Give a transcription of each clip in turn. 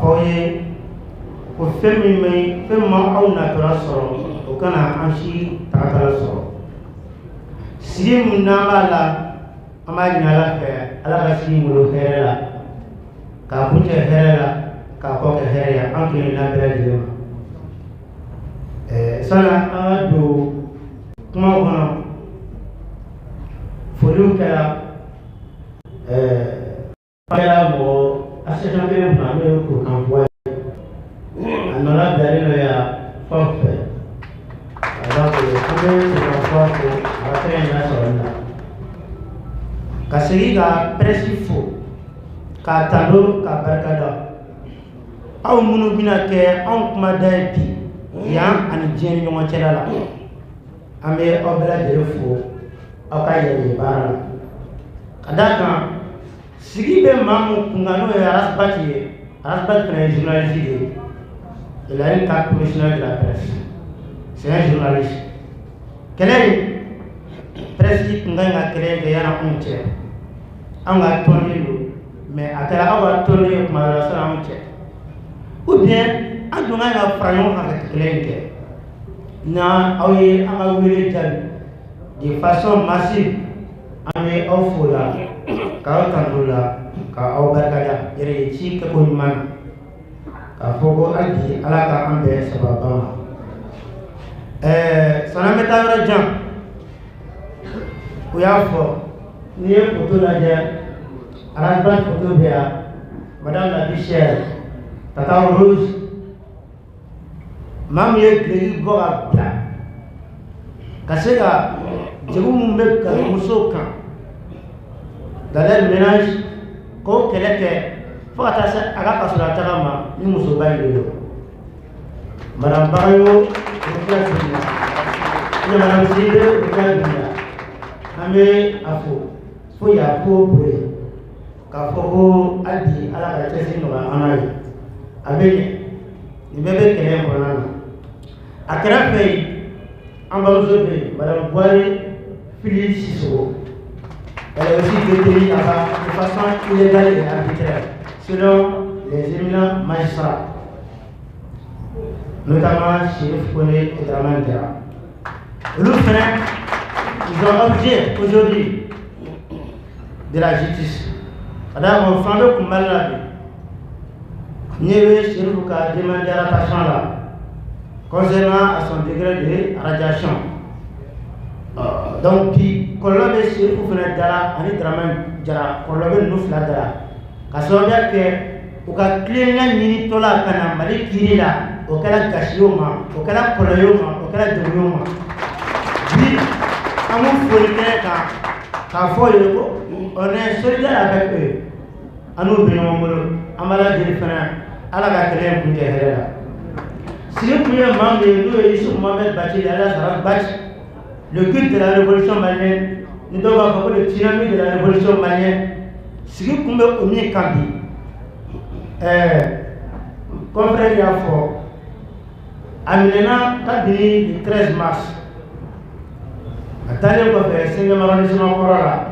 foye ko femi mai femma au na tora soro o kana anshi takala soro siri mun na bala amali na la fe ala ba siri mulo herela ka bunje herela ka ko ke herela an ke na bere de sana ado kuma kono foliu kala para mo asena be na me ko kan boy anola dari no ya fofe ala ko ame ko fofe ate na sonda kasiri ka presifo ka talo ka barkada aw munu bina ke an kuma dai bi ya ani jeni nyongo chelala ame obela defo akayele bara kadaka sigi be mamu kungano ya rasbati est journaliste. Il a une carte professionnelle de la presse. C'est un journaliste. Quel est le presse qui a créé des gens en tête? On a tourné l'eau, mais à quel âge on a tourné comme la seule en tête? Ou bien, on a un frayon avec quelqu'un. Non, on a ouvert de façon massive. On est au fond là. Kau kandula kau berkata jadi jika kau mana kau fokus lagi ala kau ambil sebab apa? Sana meta orang jam, kuyafo ni foto aja, alat foto dia, madam la share, tatau rose, mam ye beli bawa bla, kasega jauh mumbek kalau musuh kan. Dans le ménage, quand elle était, il faut attacher à la passe de la terre, nous nous sommes baillés. Madame Barrio, vous êtes là. Madame Zide, vous êtes là. Amé, à faux. Faut y avoir pour eux. Car faut que Adi, à la qualité, nous en aille. Amé, il bébé qui est pour nous. À quel pays, en bas de Madame Boire, Philippe Sissoko. Elle est aussi détenue là-bas de façon illégale et arbitraire, selon les éminents magistrats, notamment Chérif Koné et Draman Dera. L'autre frère, ils ont objet aujourd'hui de la justice. Madame, on fait comme mal la vie. Niévé Chérif a demandé à l'attachement là, concernant à son degré de radiation. Donc, Kolobe Chérif Koné Dara, Ani Draman Dara, Kolobe Noufla Dara. Kasobe ke uka klienga nini tola kana mali kirila, okala kashiyoma, okala koloyoma, okala doyoma. Oui, amu folike ka foye ko, on est solidaire avec eux. Anu binomolo, amala dirifana, ala ka kelen kunje herela. Si vous pouvez membre de nous et Issou Mohamed Bachir, ala Saraf Bach, le culte de la révolution malienne, nous devons avoir le dynamique de la révolution malienne. Si vous pouvez au mieux campi, confrère Yafo, Aminena, Kadini, le 13 mars, attendez qu'on fait 5e arrondissement Corolla,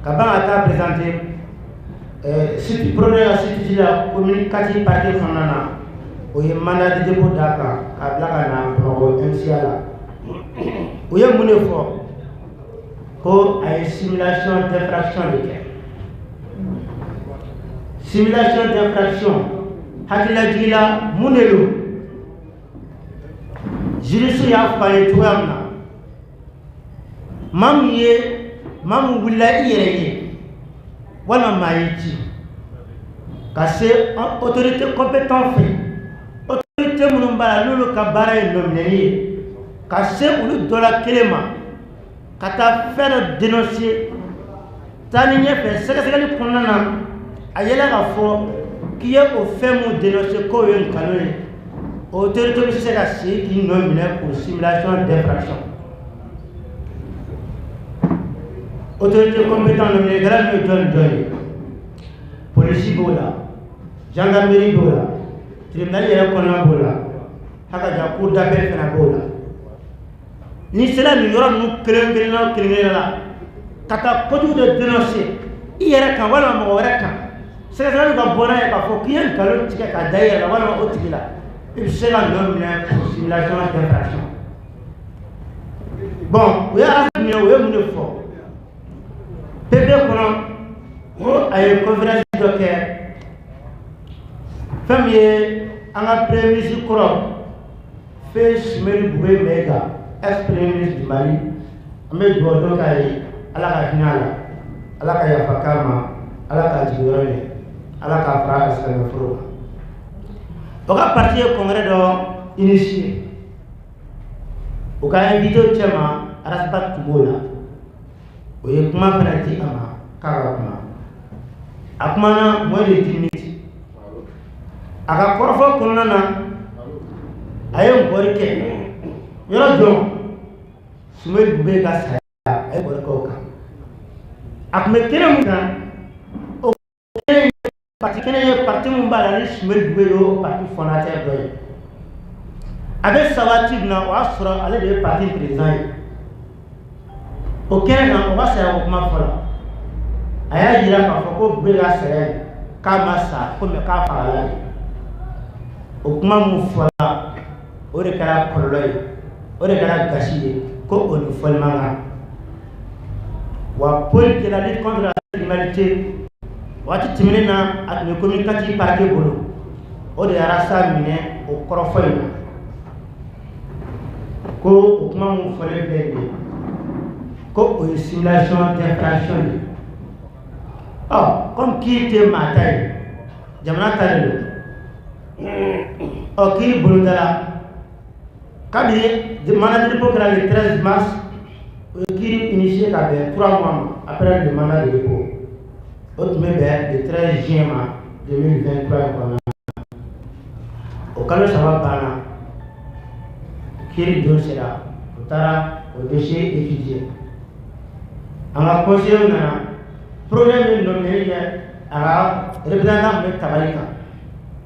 Kaban a présenté, si tu prenais la cité de la commune Kati Parti Fanana, où il y a un mandat de dépôt d'Aka, à Blakana, au MCA. Où il y a un effort pour une simulation d'infraction de guerre. Simulation d'infraction, Hakila Djila, Mounelo, Jirisu Yafale Touamna, Mamie, Mamou Willa Yere, Wana Maïti, car c'est une autorité compétente. Autorité Mounombala, Lolo Kabara et Nominé. Cassé ou le dollar Kelema, Kata faire dénoncer, Taniye fait secrétaire de Konana, Ayela Rafo, qui est au fait mon dénoncer Koyen Kanoé, autorité de Ségassi qui nominé pour simulation d'infraction. Autorité compétente nommée Grave John Joy, Police Bola, Gendarmerie Bola, Tribunal Yérakona Bola, Hakaja Cour d'appel Fenabola. Ni cela nous aura nous créé là. Kata kodu de dénoncer. Hier quand voilà mon kan. c'est ça que bon est pas faut qu'il y ait un calot qui est derrière la voilà au tigila il se la nomme pour simulation d'infraction bon oui à la mieux oui mon fort PV kono o ay conférence de cœur famille en premier ministre Koro fait Chimène Boué Mega ex-premier ministre du Mali mais dodo kay ala ka finala ala ka ya fakama ala ka jigorone ala ka fara askan furo o ka parti congrès do initié o ka invité chama Raspat Tubola o ye kuma fana di ama kara kuma akumana mo de 10 minutes aka korofo kunna na ayo ngori ke yoro jo Chimène Boué ka sa ay ngori ko ka akme kene mu kan o kene parti mu bala ni Chimène Boué yo parti fondateur do avec Sawati na wa sura ale de parti président o kene na o wasa ya kuma fola aya jira ka fo ko Boué ga sere ka masa ko me ka fala o kuma mu fola o de kala kolloy o de kala gashi ko on folmanga wa pol de la lutte contre la criminalité wati timina at me communicatif parquet bolo o de rasa mine o korofoy ko o kuma mu fole bebe ko o simulation d'infraction comme qui te matai jamana tale o ki bolo dala kadi de mandat de dépôt le 13 mars qui initié 3 mois après le mandat de dépôt autre le 13 juin 2023 au calme ça va bana qui dossier là au tara au dossier étudié en a conseillé na problème de nommé à représentant de Tabalika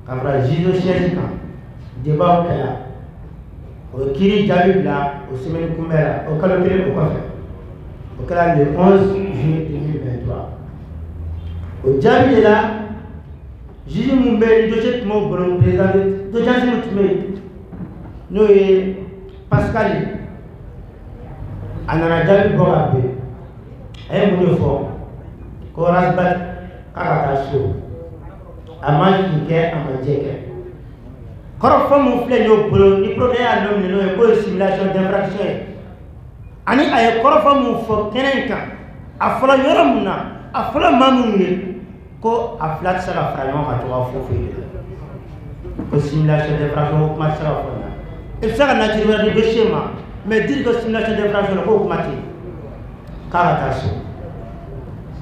quand Gido Chérika débat au Kaya au Kiri Jalubla au semaine Kumbera au calendrier au café au calendrier le 11 juillet 2023 au Jabi là Jiji Mumbe le dossier mon bon président de Jansi Mutme nous et Pascal anana Jabi Borabe ay mon fort ko rasbat kaka so amani ke amajeke koro famu fle no bolo ni pro ya no no ko simulation d'infraction ani ay koro famu fo kenenka afala yoromna afala mamunye ko aflat sara frayon ka to fofo ko simulation d'infraction ko ma sara fo na e sara naturel de schéma mais dire que simulation d'infraction ko mati kara so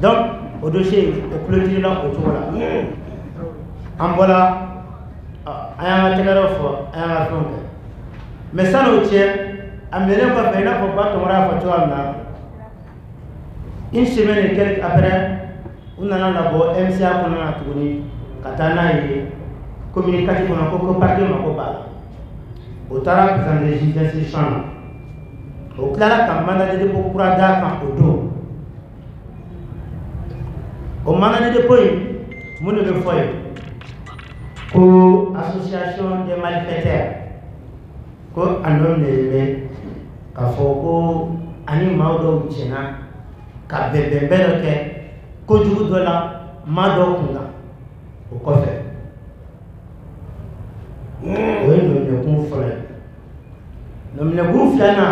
donc au dossier au clôture là au tout là en voilà ayanga tegaro fo ayanga fonke mais ça no tient amene ko be na ko ba to mara fo to amna une semaine et quelques après on a la bo MCA ko na tuguni katana yi communicatif on ko parti ma ko ba au tara président de justice chambre au clara kam mandat de dépôt pour ada kan odo au mandat de dépôt mon le foyer ko association des malfaiteurs ko andon le ka foko ani mawdo chena ka bebembero ke ko jugu dola mado kunga o ko fe o no ne kun fole no ne kun flana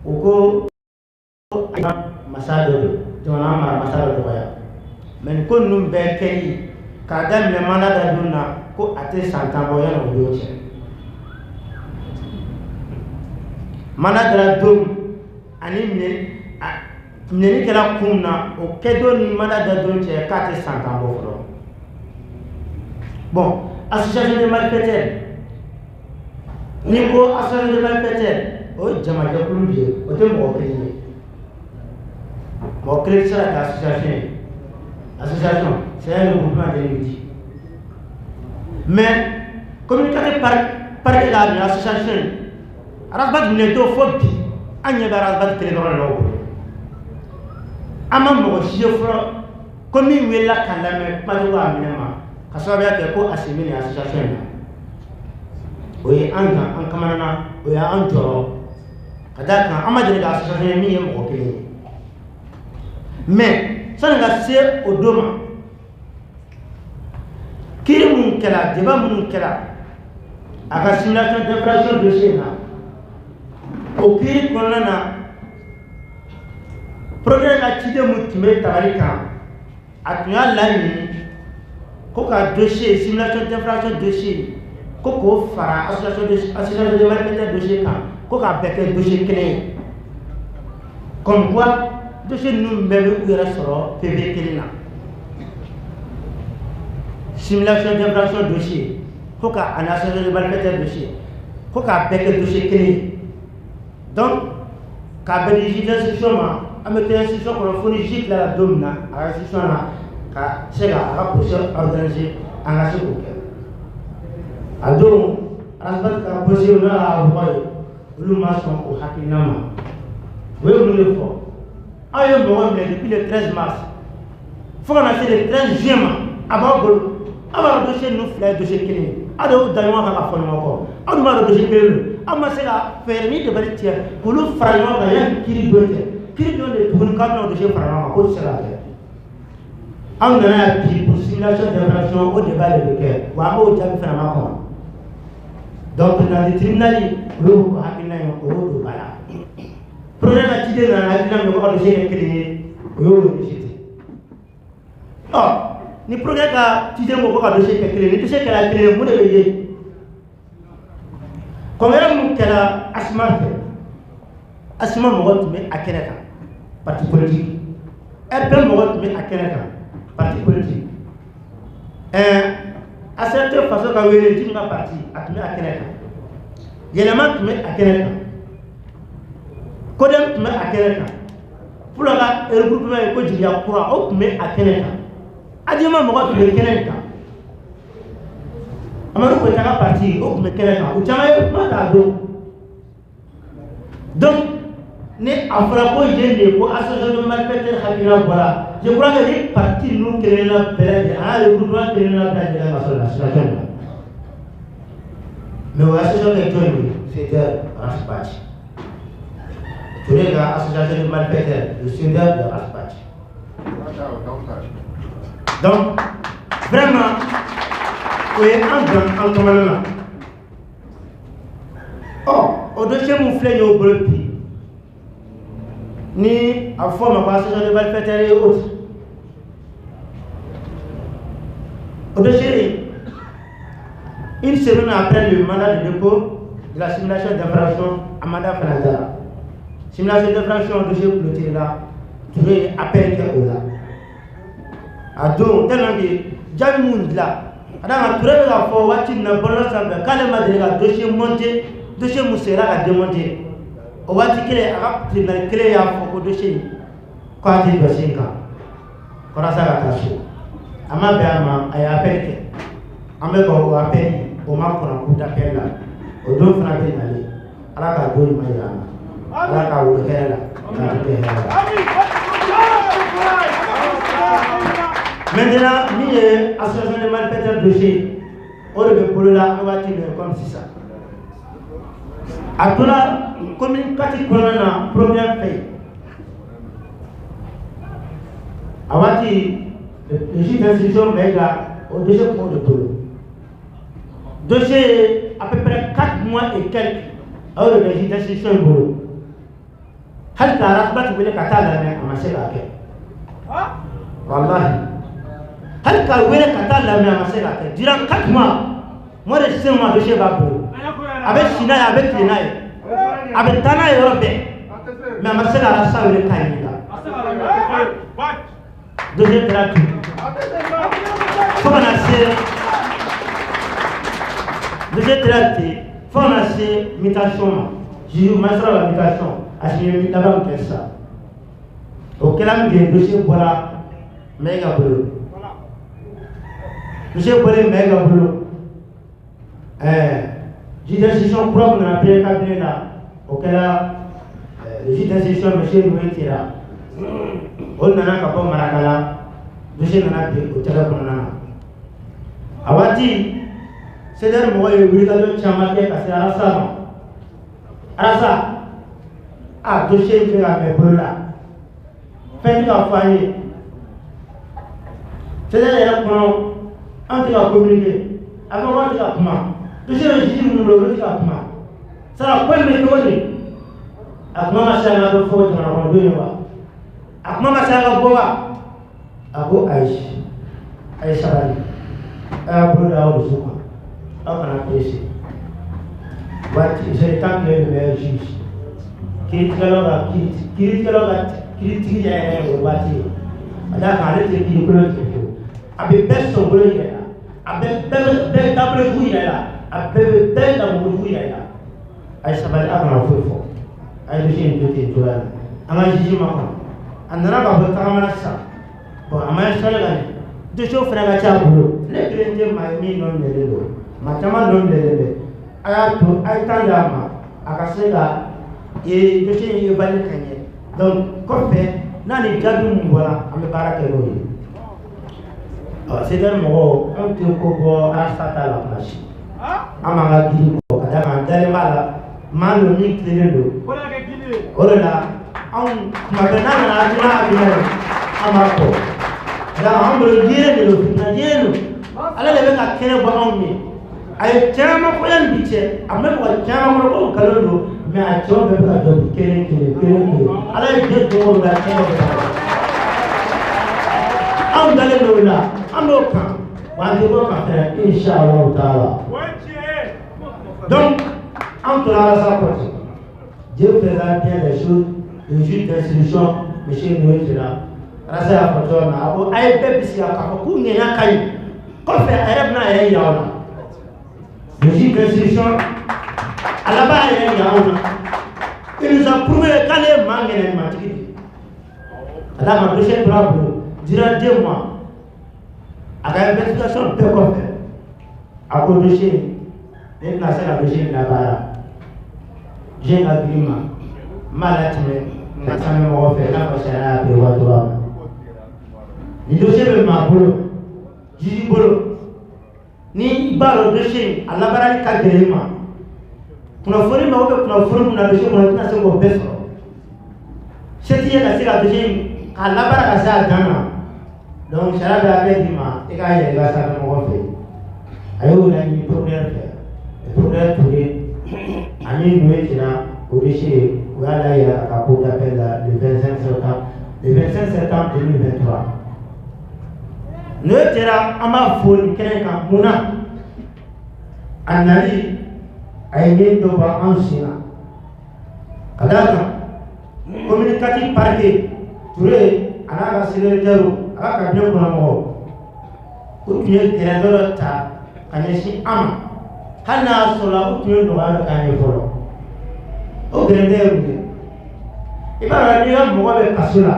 o ko masado jona mara masado do ya men ko num be kay kadam le mana da dunna ko ate santa boya no yoche mana da dum ani ne kala kumna o kedo ni mana da dum che ka ate santa bo fro bon association de malfaiteurs ni ko association de malfaiteurs o jama ja kuluje o te mo créer ça association c'est un groupement d'individus mais communicateur par l'association rasbat neto fobi anya rasbat téléphone lo ama mo chefro comme il est là quand la même pas de quoi amener ma parce que avec quoi assimiler association oui en camarana oui en toro kada kan amadi ga association mi yem ko kele mais ça nga se odoma kiri mun kala débat mun kala aka simulation d'infraction dossier na o kiri konana progrès la tide mu timé tabarika atunya lani ko ka dossier simulation d'infraction dossier ko ko fara association de malfaiteurs dossier kan ko ka beke dossier clé comme quoi dossier nous même ou soro PV clé na simulation d'infraction dossier ko ka association de malfaiteurs dossier ko ka beke dossier clé donc ka bénéficie d'instruction ma amete institution ko foni jit la domina a institution na ka sega a procédure organisée en la secours ado asbat ka procédure na a voye lu ma son ko hakinama we le fort ayo mo depuis le 13 mars faut qu'on a fait le 13 juin avant dossier nous fleur dossier clé ado dañu ka fa ko ado ma dossier clé amma sega fermi de balitia pour le fragment ka yan kiri dote kiri donne pour quand dossier fragment ko sera on a dit pour simulation d'infraction au débat de l'équerre ou à au jam frama ko donc dans les tribunaux le ko hakina yo ko do bala problème a tide na hakina ko dossier clé yo dossier oh ni progrès ka tide mo ko dossier clé ni dossier que la clé mo de ye comme elle kala asma mo ko mais akeneka parti politique elle mo ko mais akeneka parti politique à certaine façon quand we dit nga parti atme akeneka yelema mais akeneka kodem mais akeneka pour la regroupement ko jiya kura o mais akeneka adima mo ko mais akeneka amaro ko taka parti o mais akeneka o chama ma ta do donc ne afra ko yende ko association de malfaiteurs hakina voilà je crois que les partis nous créent la période le gouvernement crée la période de la association mais l'association de Tony c'est de Raspach tu les gars association de malfaiteurs le successeur de Raspach donc vraiment oui en commandement au dossier mon flèche au bleu ni à forme de association de malfaiteurs et autres. Au dossier, une semaine après le mandat de dépôt de la simulation d'infraction à mandat Fanazara, simulation d'infraction au dossier pour le tirer là, tu veux appeler qu'il y a là. Donc, tellement que Jamie Mound là, alors tu veux la fois, tu n'as pas le temps, quand le matériel dossier monté, dossier Moussera a démonté. O wati kile aka tribunal kile ya foko dossier ko ati dossier ka kora saka tasu ama be ama ay appel ke ambe ko appel o ma ko na d'appel la o do fana be nale ala ka do ma ya ala ka wo kela maintenant ni association de malfaiteurs dossier o de pour la wati le comme ça Atona commune kati kolana première paye. Awati le juge d'instruction mega au deuxième point de polo. Dossier à peu près 4 mois et quelques. Alors le juge d'instruction bolo. Hal taraf bat wele kata la mais amasé la ke. Wallahi. Hal ka wele kata la mais amasé la ke. Durant 4 mois, moi de 5 mois dossier va bolo. Avec China et avec Kenaï, avec Tana et Europe, mais à Marseille à la salle de Kaïda. Deuxième thérapie. Faut deuxième thérapie, faut mutation. J'ai eu ma soeur la mutation. À ce moment-là, on fait ça. Au Kélam, il y a un dossier pour la méga boulot. Dossier pour les méga boulot. Juge d'instruction propre dans la première cabinet là, auquel le juge d'instruction, M. Louis Tira, on a un capot Maracala, dossier nana bi o tɛgɛ kɔnɔna na a waati CDR mɔgɔ ye wulikajɔ caman kɛ ka se Arasa ma Arasa a dossier in bɛ ka mɛn bolo la fɛn tɛ ka fɔ an ye CDR yɛrɛ kɔnɔ an tɛ ka communiquer a fɔ k'an tɛ ka kuma dossier bɛ juge minnu bolo olu tɛ ka kuma sara ko in bɛ cogo di a kuma ma se an ka dɔ fɔ jamana kɔnɔdenw ye wa a kuma ma se an ka bɔ wa a ko ayi a ye sabali a y'a bolo da aw dusu kan aw kana pressé waati c'est tant que le meilleur juge kiiritigɛlaw ka kiiritigi yɛrɛ ye o waati ye a d'a kan ale tɛ kiiribolo tigɛ a bɛ bɛɛ sɔn bolo yɛrɛ la a bɛ bɛɛ taabolo jugu yɛrɛ la a bɛɛ bɛ bɛɛ lamɔko jugu yɛrɛ la a ye sabali a kana foyi fɔ a ye dossier in to ten cogoya la an ka juge ma kɔnɔ a nana ka bɔ tagamana sisan bon a ma installé ka ɲɛ dossier fana ka ca a bolo ne kelen tɛ maa ye min nɔ minɛlen don maa caman nɔ minɛlen bɛ a y'a to a ye temps d'a ma a ka se ka dossier in évaluer ka ɲɛ donc kɔfɛ n'a ni jaabi mun bɔra an bɛ baara kɛ n'o ye CDR mɔgɔw anw tɛ ko bɔ Arasa ta la kuma si an b'an ka giri bɔ ka d'a kan an dalen b'a la maa ninnu min tilennen don o de la anw tuma bɛɛ n'a nana hakilina ye an b'a fɔ an bolo diinɛ de don fitina diinɛ don ala de bɛ ka kɛnɛ bɔ anw ye a ye caman fɔ yanni bi cɛ a bɛ mɔgɔ caman kɔnɔ ko nkalon don mais a cɛw bɛɛ bɛ ka jɔ bi kelen ala ye den don o la kɛnɛ bɛ ka anw dalen don o la an b'o kan wa an tɛ bɔ kan fɛnɛ inshallah taala donc an tora Arasa kɔfɛ Dieu faisant bien les choses le juge d'instruction monsieur Noé Tera Arasa y'a fɔ cogo min na a ko a ye bɛɛ bisimila k'a fɔ k'u ŋɛɲɛ ka ɲi kɔfɛ a yɛrɛ bɛna a yɛrɛ yira aw la le juge d'instruction a laban a yɛrɛ yira aw la il nous a prouvé k'ale ye maa ŋɛɲɛmatigi de ye ka d'a kan dossier tora a bolo durant 2 mois a ka investigation bɛɛ kɔfɛ a ko dossier ne tɛna se ka dossier in labaara j'ai un agrément mal à tenir ka tɛmɛ mɔgɔ fɛ n'a fɔ sariya y'a kɛ waati min ni dossier bɛ maa bolo juge bolo ni i b'a dɔn dossier a labaarali ka gɛlɛn i ma kunnafoni mago bɛ kunnafoni mun na dossier kɔnɔ i tɛna se k'o bɛɛ sɔrɔ se t'i ye ka se ka dossier in k'a labaara ka se a dan na donc sariya bɛ hakɛ d'i ma i k'a yɛlɛ i ka sanfɛ mɔgɔ fɛ a y'o laɲini procureur fɛ procureur Touré ani Noé Tera o dossier o y'a layira ka cour d'appel la le 25 septembre 2023 Noé Tera an b'a fo nin kɛnɛ kan mun na a nali a ye min dɔ bɔ anw sen na ka d'a kan communicatif parquet Touré a n'a ka secrétaire a ka cabinet kɔnɔmɔgɔw o tun ye gɛrɛ dɔ ta ka ɲɛsin an ma hali n'a y'a sɔrɔ o tun ye nɔgɔya dɔ k'an ye fɔlɔ o gɛrɛ ye mun ye i b'a dɔn n'i ka mɔgɔ bɛ kaso la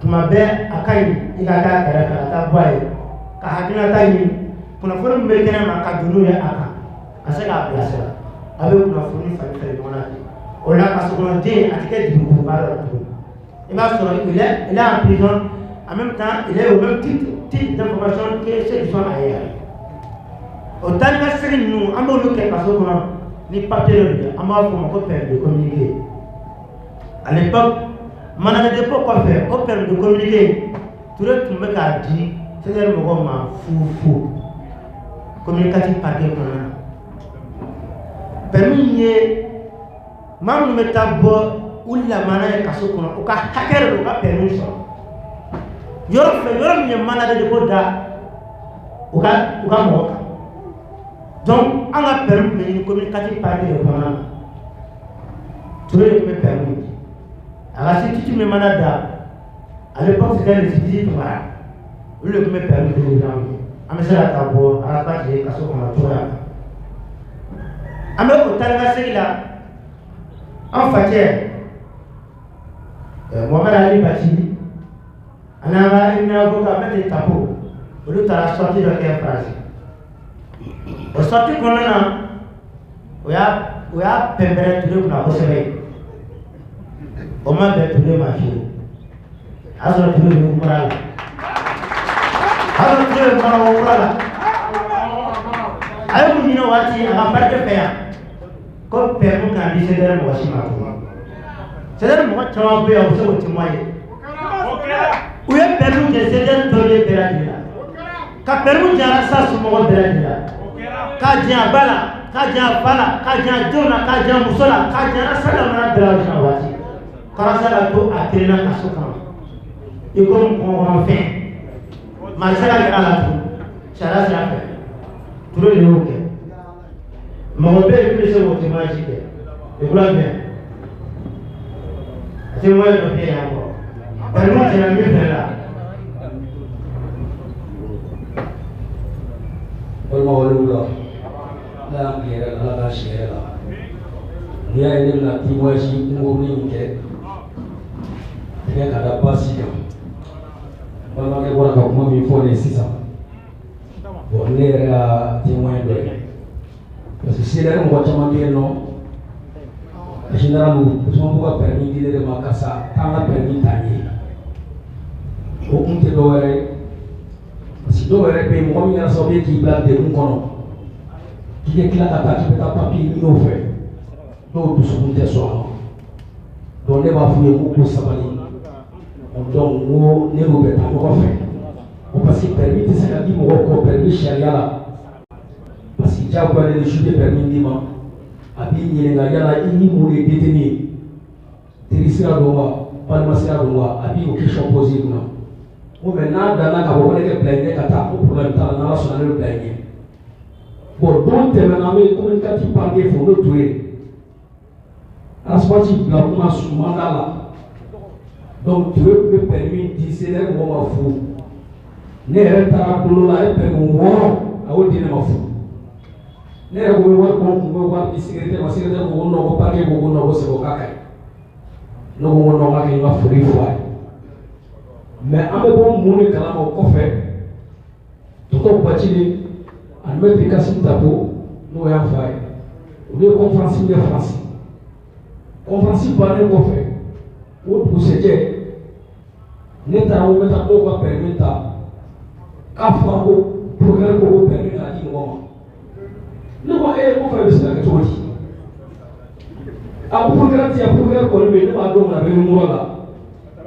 tuma bɛɛ a ka ɲi i ka taa kɛrɛfɛ ka taa bɔ a ye ka hakilinata ɲini kunnafoni min bɛ kɛnɛ ma ka don n'o ye a kan ka se k'a bilasira a bɛ kunnafoni falen falen ɲɔgɔn na ten o la kaso kɔnɔden a tɛ kɛ duguba dɔ la tuguni i b'a sɔrɔ il est en prison en même temps il est au même type d'information que ceux qui sont ailleurs o taa ni ka segin ninnu an b'olu kɛ kaso kɔnɔ ni papier dɔ de ye an b'a fɔ o ma ko permis de communiquer à l'époque mandat de dépôt kɔfɛ o permis de communiquer Touré tun bɛ k'a di CDR mɔgɔw ma fu communicatif parquet kɔnɔna na permis ye maa minnu bɛ taa bɔ u lamana ye kaso kɔnɔ u ka hakɛ de don u ka permis sɔrɔ yɔrɔ min ye mandat de dépôt da u ka mɔgɔ kan donc an ka permis tun bɛ ɲini communicatif parquet de kɔnɔna na Touré de tun bɛ permis di a ka substitut min mana da à l'époque c'était le substitut Toumara olu de tun bɛ permis de ɲini an bɛ se ka taa bɔ Arasa je kaso kɔnɔ cogoya la an bɛ o taa ni ka segin la an facɛ Mohamed Ali Bathily ani an ka éminent avocat Maître Tapo olu taara sortie dɔ kɛ France o sortie kɔnɔna na o y'a pɛnpɛrɛn Touré kunna kosɛbɛ o ma bɛn Touré ma fiyewu asal tu ni umrah lah. Asal tu ni umrah lah. Ayo mungkin wajib agak berkepaya. Kau perlu kan di sini masih mampu. Sini mau cuma biar usah cuma ye. Uya perlu je sini dole berani lah. Ka perlu jalan sah semua berani lah. Kajian bala, kajian bala, kajian jona, kajian musola, kajian asal mana berani lah wajib. Kalau saya tu akhirnya kasukan. Ikut orang fan. Masalah kerana tu, cara siapa? Turun ni okey. Mengapa itu semua cuma sikit? Ikulah ni. Semua itu dia apa? Perlu jangan berfirman. Bermawalullah, dalam kira Allah kasih Allah. Dia ini nanti masih umurnya ke, dia kada pasti jam. Kalau kita orang kau mau info sisa, boleh timuan doi. Kasi sila mo chama bieno ashinara mu chama buka permit dire makasa tanga permit tani o unte doere si doere pe mo mi na so be ki bla de un kono ki ke kila ta ki ta papi ni no fe do du so unte so do ne ba fu ye mu ko sabali on don mo ne go be ta ko fe o pasi permit se ka di mo ko permit sharia la parce que jago ale shude permis dima abi nyenga yala ini mule détenu tirisira donwa palmasira donwa abi o question posé na o maintenant dana ka bo ke blende kata o problème ta na so na le blende bon donc te na me communicatif par défaut no tuer aspati la kuma su mandala donc tu veux permis disere mo ma fu ne reta dolo la e pe mo a o dine ma fu ne ko war ko secrétaire ko no ko parquet ko no ko se ko kakai no ko no ma ke ma furi foi mais ambe bon muni kala mo ko fe to ko bachini an metri kasim tapo no ya fay o de conférence de France conférence ba ne ko fe o du seje ne ta o meta ko ko permita ka fa ko programme ko permita di mo ne ko ko fa bisa ka toti abu programme ko ne ne ba do na be mu rola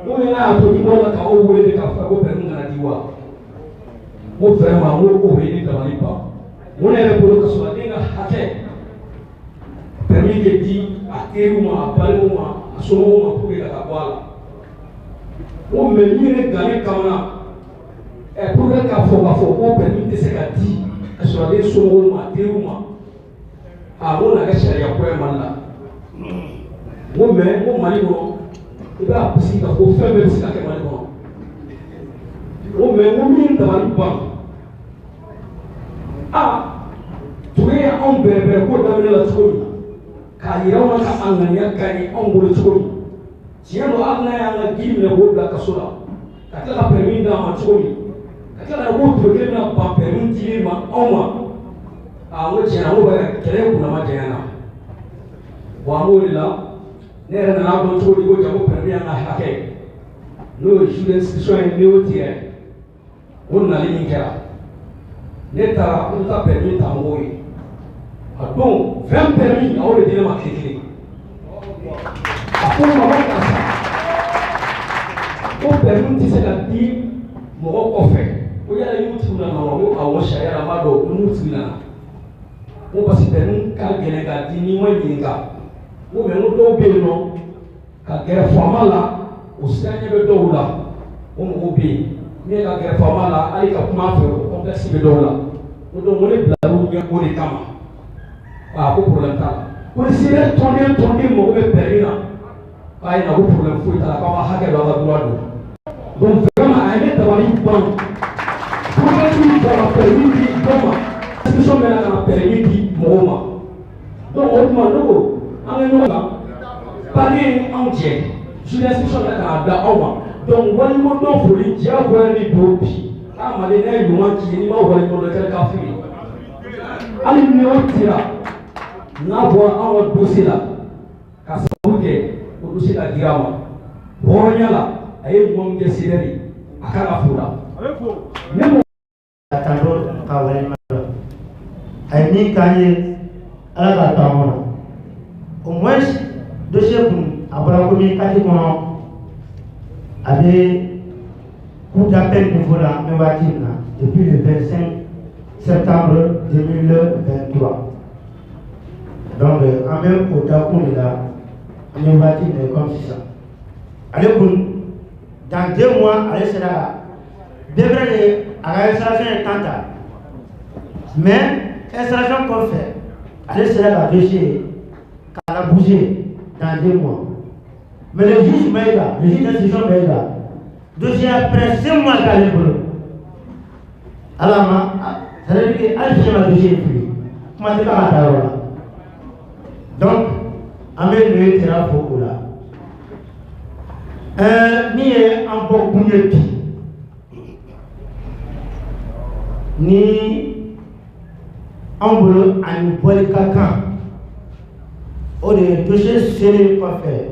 mo ne na to di mo la ka o wele de ka fa ko permi na diwa mo vraiment mo ko he ni tabali pa mo ne ko ko so de na hake permi ke di ateru ma balu ma so ma ko ka kwala mo me ni ne gane kamana programme ka fo ko permi de se ka di so de so ma ateru ma mo na ga sharia ko malla mo me mo mali ko iba pisi ka ko febe pisi ka ke mali ko mo me mo min da mali ba tuwe on bebe ko da mele la tsoni ka yiraw ka anganya ka ni on bolo tsoni tieno agna ya na gimle ko bla ka sola ka kala permis da ma tsoni ka kala ko to ke na ba permis ti ma oma mo jena mo ba kele ko na ma jena wa mo la ne na na don to di ko jamo permis na hake no students so en ne otie on na li nkera ne ta ko ta permis ta mo yi donc 20 permis a o le dina ma kekele ko ma ba ka sa ko permis ti se ka di mo ko fe ko ya la yuti na no ko a wo sharia ma do ko mutu na mo pasi permis ka gele ka di ni mo ni ka mo me no do be no ka gere formala o sanya be do la o mo be ni ka gere formala ai ka kuma fe o complexe be do la o do mo le blaru ni ko ni kama ko problème ta ko si le tondi mo be perina ai na ko problème fu ta ka ma ha ke do la droit do donc vraiment ai ne tabali bon problème ta la permis doma si so me na permis mo ma donc o ma no an no la pari an je je l'inscription là da awa donc wani mo do fori ja ko ni do bi amale na yu ma ki ni ma wani mo do ka fi ali ni o tira na bo awa dosila ka so ke o dosila dirama bonya la aye mom de sideri akara fura même atando ka wale ma ay ni kanye ala ka tamono au moins dossier kun abara ko mi kati kono avait coup d'appel nouveau là depuis le 25 septembre 2023. Donc, en même au Dakoun là, on est bâti comme ça. Allez, dans 2 mois, allez, c'est là. Devrait à la installation est tanta. Mais, installation qu'on fait, allez, c'est là, le dossier, qu'elle a bougé dans 2 mois. Mais le juge Maïga, le juge d'instruction Maïga, dossier après 5 mois qu'elle est boulot. Alors, ça veut dire qu'elle fait le dossier plus. Comment c'est pas la parole? Donc, amène le terrain pour là. Ni en beaucoup mieux ni en boulot à une bonne caca. Au de dossier, c'est quoi faire.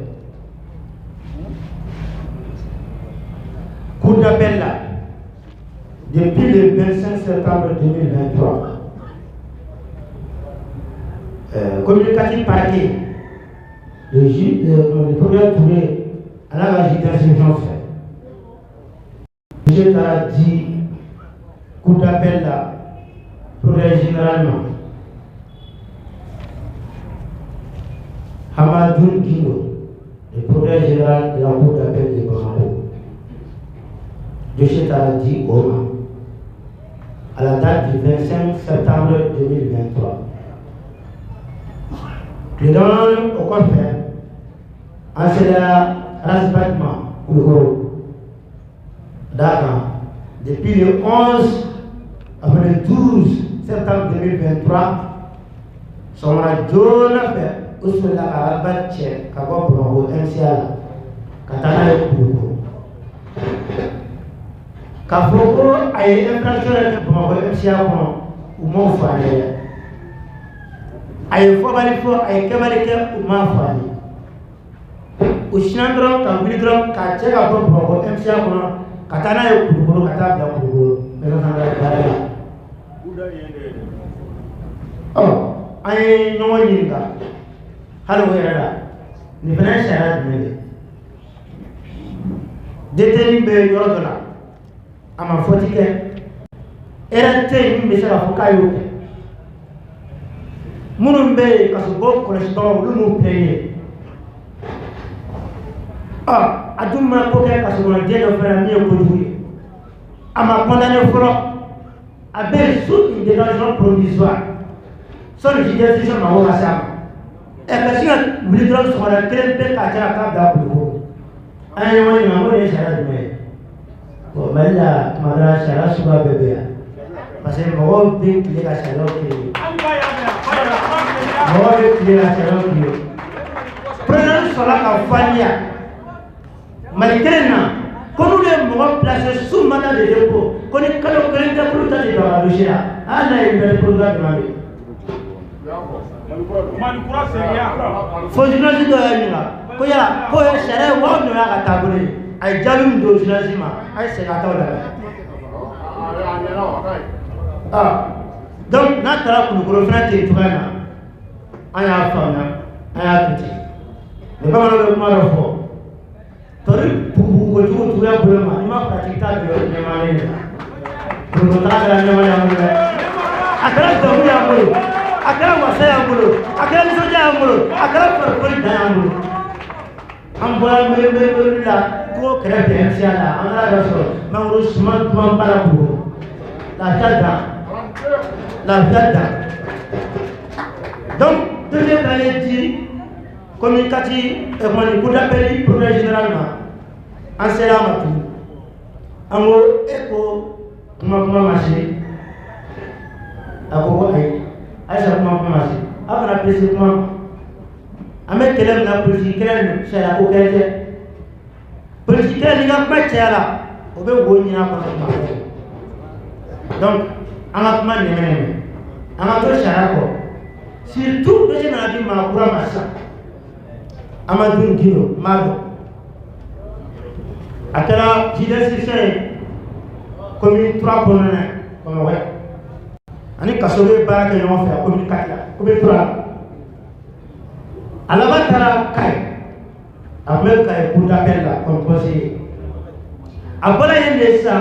Coup d'appel là, depuis le 25 septembre 2023. Communicatif parquet, le procureur Touré à la d'instruction fait. M. Tara dit coup d'appel là, procureur généralement. Hamadoun Guino, le procureur général de la cour d'appel de Bamako. M. Tara dit Goma, à la date du 25 septembre 2023. Le don au confrère, en cela, rassemblement pour le gros. D'accord. Depuis le 11 après le 12 septembre 2023, son radio n'a fait où cela a rabattu qu'à quoi pour le MCA, Katana et Pouko. Kafoko a été infractionné pour le MCA ou mon frère. Aye fobali fo aye kebali ke uma fani o sinandro ka wilidro ka chega ko bogo MCA kono katana yo kudugoro kata da kudugoro mero sanga dara oh aye no yinga halo wera ni fana shara dmele deteni be yodola ama fotike era te ni be sara fokayo Munumbe kasubo koleston lumu peye. Ah, aduma koke kasubo dieno fera mi okojuye. Ama condamné foro abe sous une détention provisoire. Son décision ma wona sama. E kasina blidron so la krempe ka tara ka da bulo. Ayo woni ma woni shara dume. Ko mala mara shara suba bebe ya. Parce que mo bi kile ka shara ke. Prenons cela en famille. Malgré quand nous les placés sous mandat de dépôt, qu'on est quand on crée des produits dans la logique, ah là il y a des produits à demander. Faut dire que c'est là. Quand il y a quand il cherche où on a tabouler, ay jalum do finazima, ay c'est la table. Ah donc n'a pour le gros frère territorial. Aya fana aya petit le ba ma ma ro fo tori pupu ko tu tu ya bulema ni ma pratique ta de ne ma ne ko ta ga ne ma ya mo akara do ya mo akara wasa ya mo akara ni so ya mo akara for ko da ya mo am bola me la ko kere de MCA la andra ra so ma ro smart ma para bu la tata donc deuxième année dit communicatif et mon coup d'appel pour généralement en cela en haut écho comment marcher à quoi ça comment marcher après la précisément avec quelle la politique quelle c'est la aucune politique quelle n'a pas été là au beau goût n'y a pas donc en a pas en a deux charactères surtout le général dit ma coura massa Amadou Guino Mago akala jidesise commune 3 bonne comme ouais ani kasobe baraka ñoo fa commune 4 la commune 3 alaba tara kay amel kay pour d'appel là comme conseiller abala yende ça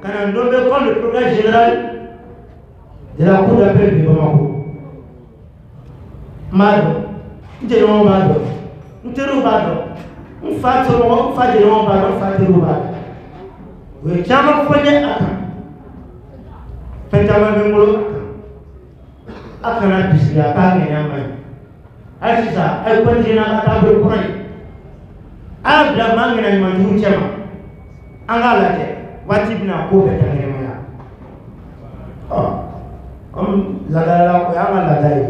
kana nommé comme le procureur général de la cour d'appel de Bamako mado ndero mado ntero mado mfato mo faje no mado faje no mado we chama fonye aka pentama bengolo aka na bisya ka ngena mai asisa ay kontina ka tabu kurai abla mangena mandu chama angala te wati bina ko be ngena ya oh lagala ko yanga ladai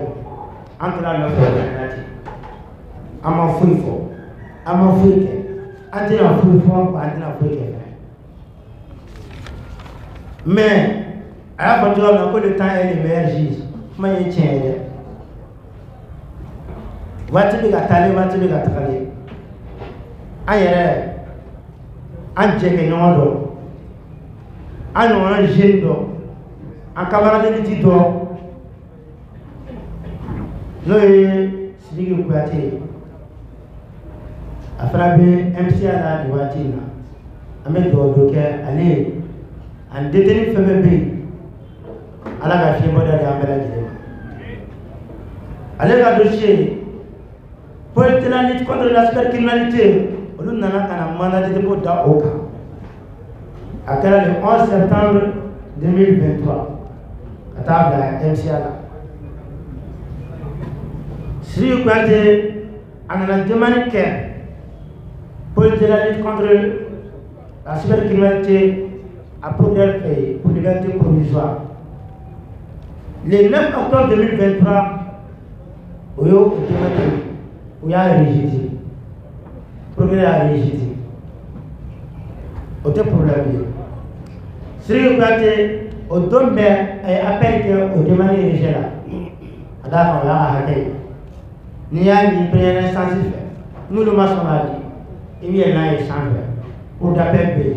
antala na fo nati ama fuifo ama fuike antila fuifo antila fuike mais à la fois le temps est le meilleur juge mais il tient wati bi ga tale ayere anjeke nyondo ano jendo en camarade de do no e sigi kuate afrabe MCA la di watina ame do ke ale en détenu FMB ala ga fi moda de amela jide ale ga dossier pour la lutte contre la cybercriminalité on nana kana mandat de dépôt da oka akala le 11 septembre 2023 atable à MCA là si Kouyaté en a demandé pour la lutte contre la cybercriminalité à produire pour liberté provisoire. Le 9 octobre 2023, il y a rejeté. Premier a rejeté. Autre problème. Si Kouyaté au dombe appelle que au demande rejeté là. Adama la hakai. Ni ya ni première instance nous le maçon a dit. Il y a un échange pour d'appel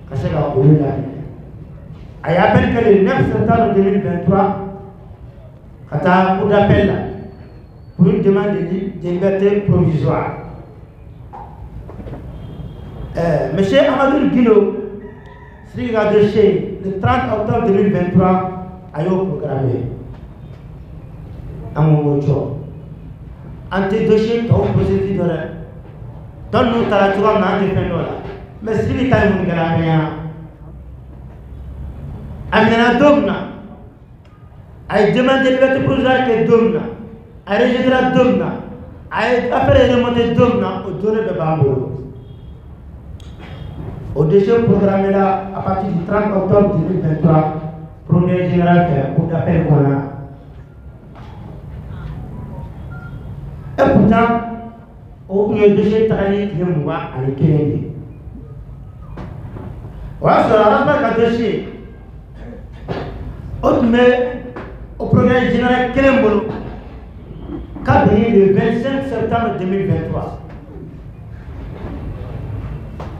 parce que la commune a appelle que le 9 septembre 2023 kata pour d'appel là pour une demande de liberté provisoire. Monsieur Amadou Guino Sri Gadoché le 30 octobre 2023 a eu programmé à mon mocho ante dossier to procédure dans nous tara tuwa na ante fendo la mais si ta mun gara meya amena domna ay demande liberté provisoire que domna ay rejeter domna ay affaire remonter domna au donner de bambo au dossier programmé là à partir du 30 octobre 2023 premier général fait pour d'appel voilà. Et pourtant, au lieu de ce travail qui est moi à l'équilibre. Voilà, sur la race de dossier. Au premier général Kelembolo, qu'a donné le 25 septembre 2023.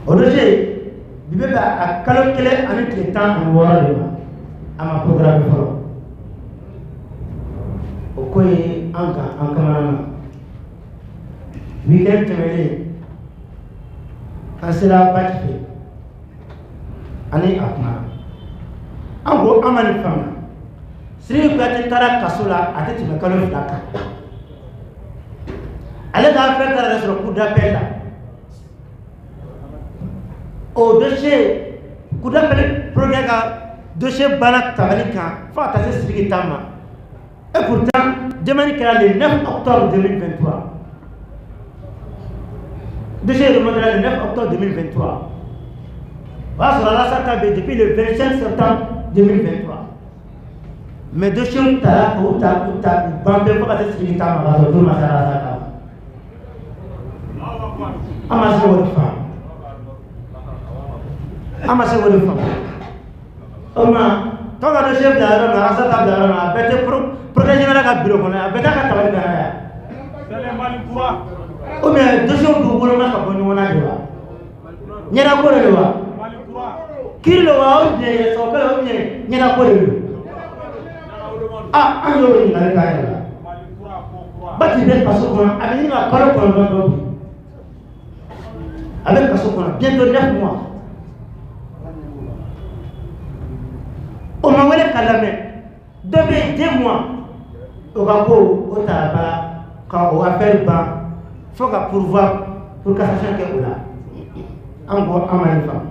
Au dossier, il y a calculé avec le temps en Wallon à ma programme. Au quoi en camarade. Weekend temele kansela batfe ani akma ango amani fama sri Kouyaté tara kasola ateti me kalo flaka ale da faire tara sur coup d'appel là au dossier coup d'appel projet ga dossier balak tabalika fa ta sri tama et pourtant demande qu'elle le 9 octobre 2023 dossier remonté le 9 octobre 2023. Voilà sur la SATAB depuis le 25 septembre 2023. Mais dossier où tu as bandé pour passer sur l'État, on va se retrouver à la SATAB. Amassez votre femme. Amassez votre femme. Oma, quand le chef de la SATAB de la bête protéger la bureau, on a bête à travailler derrière. C'est les malins. Oh mais dossier où vous voulez mettre à bonne on a dit là. nyana ko le wa kilo wa o bien so ko o bien nyana ko le an yo ni ngale ka ya bati be kaso ko abi ni ka kalo ko do avec kaso ko bientôt 9 mois o ma wele kalame do be 2 mois o ka ko o ta ba ka o affaire ba faut ka pourvoir pour cassation ke ola en go amani fam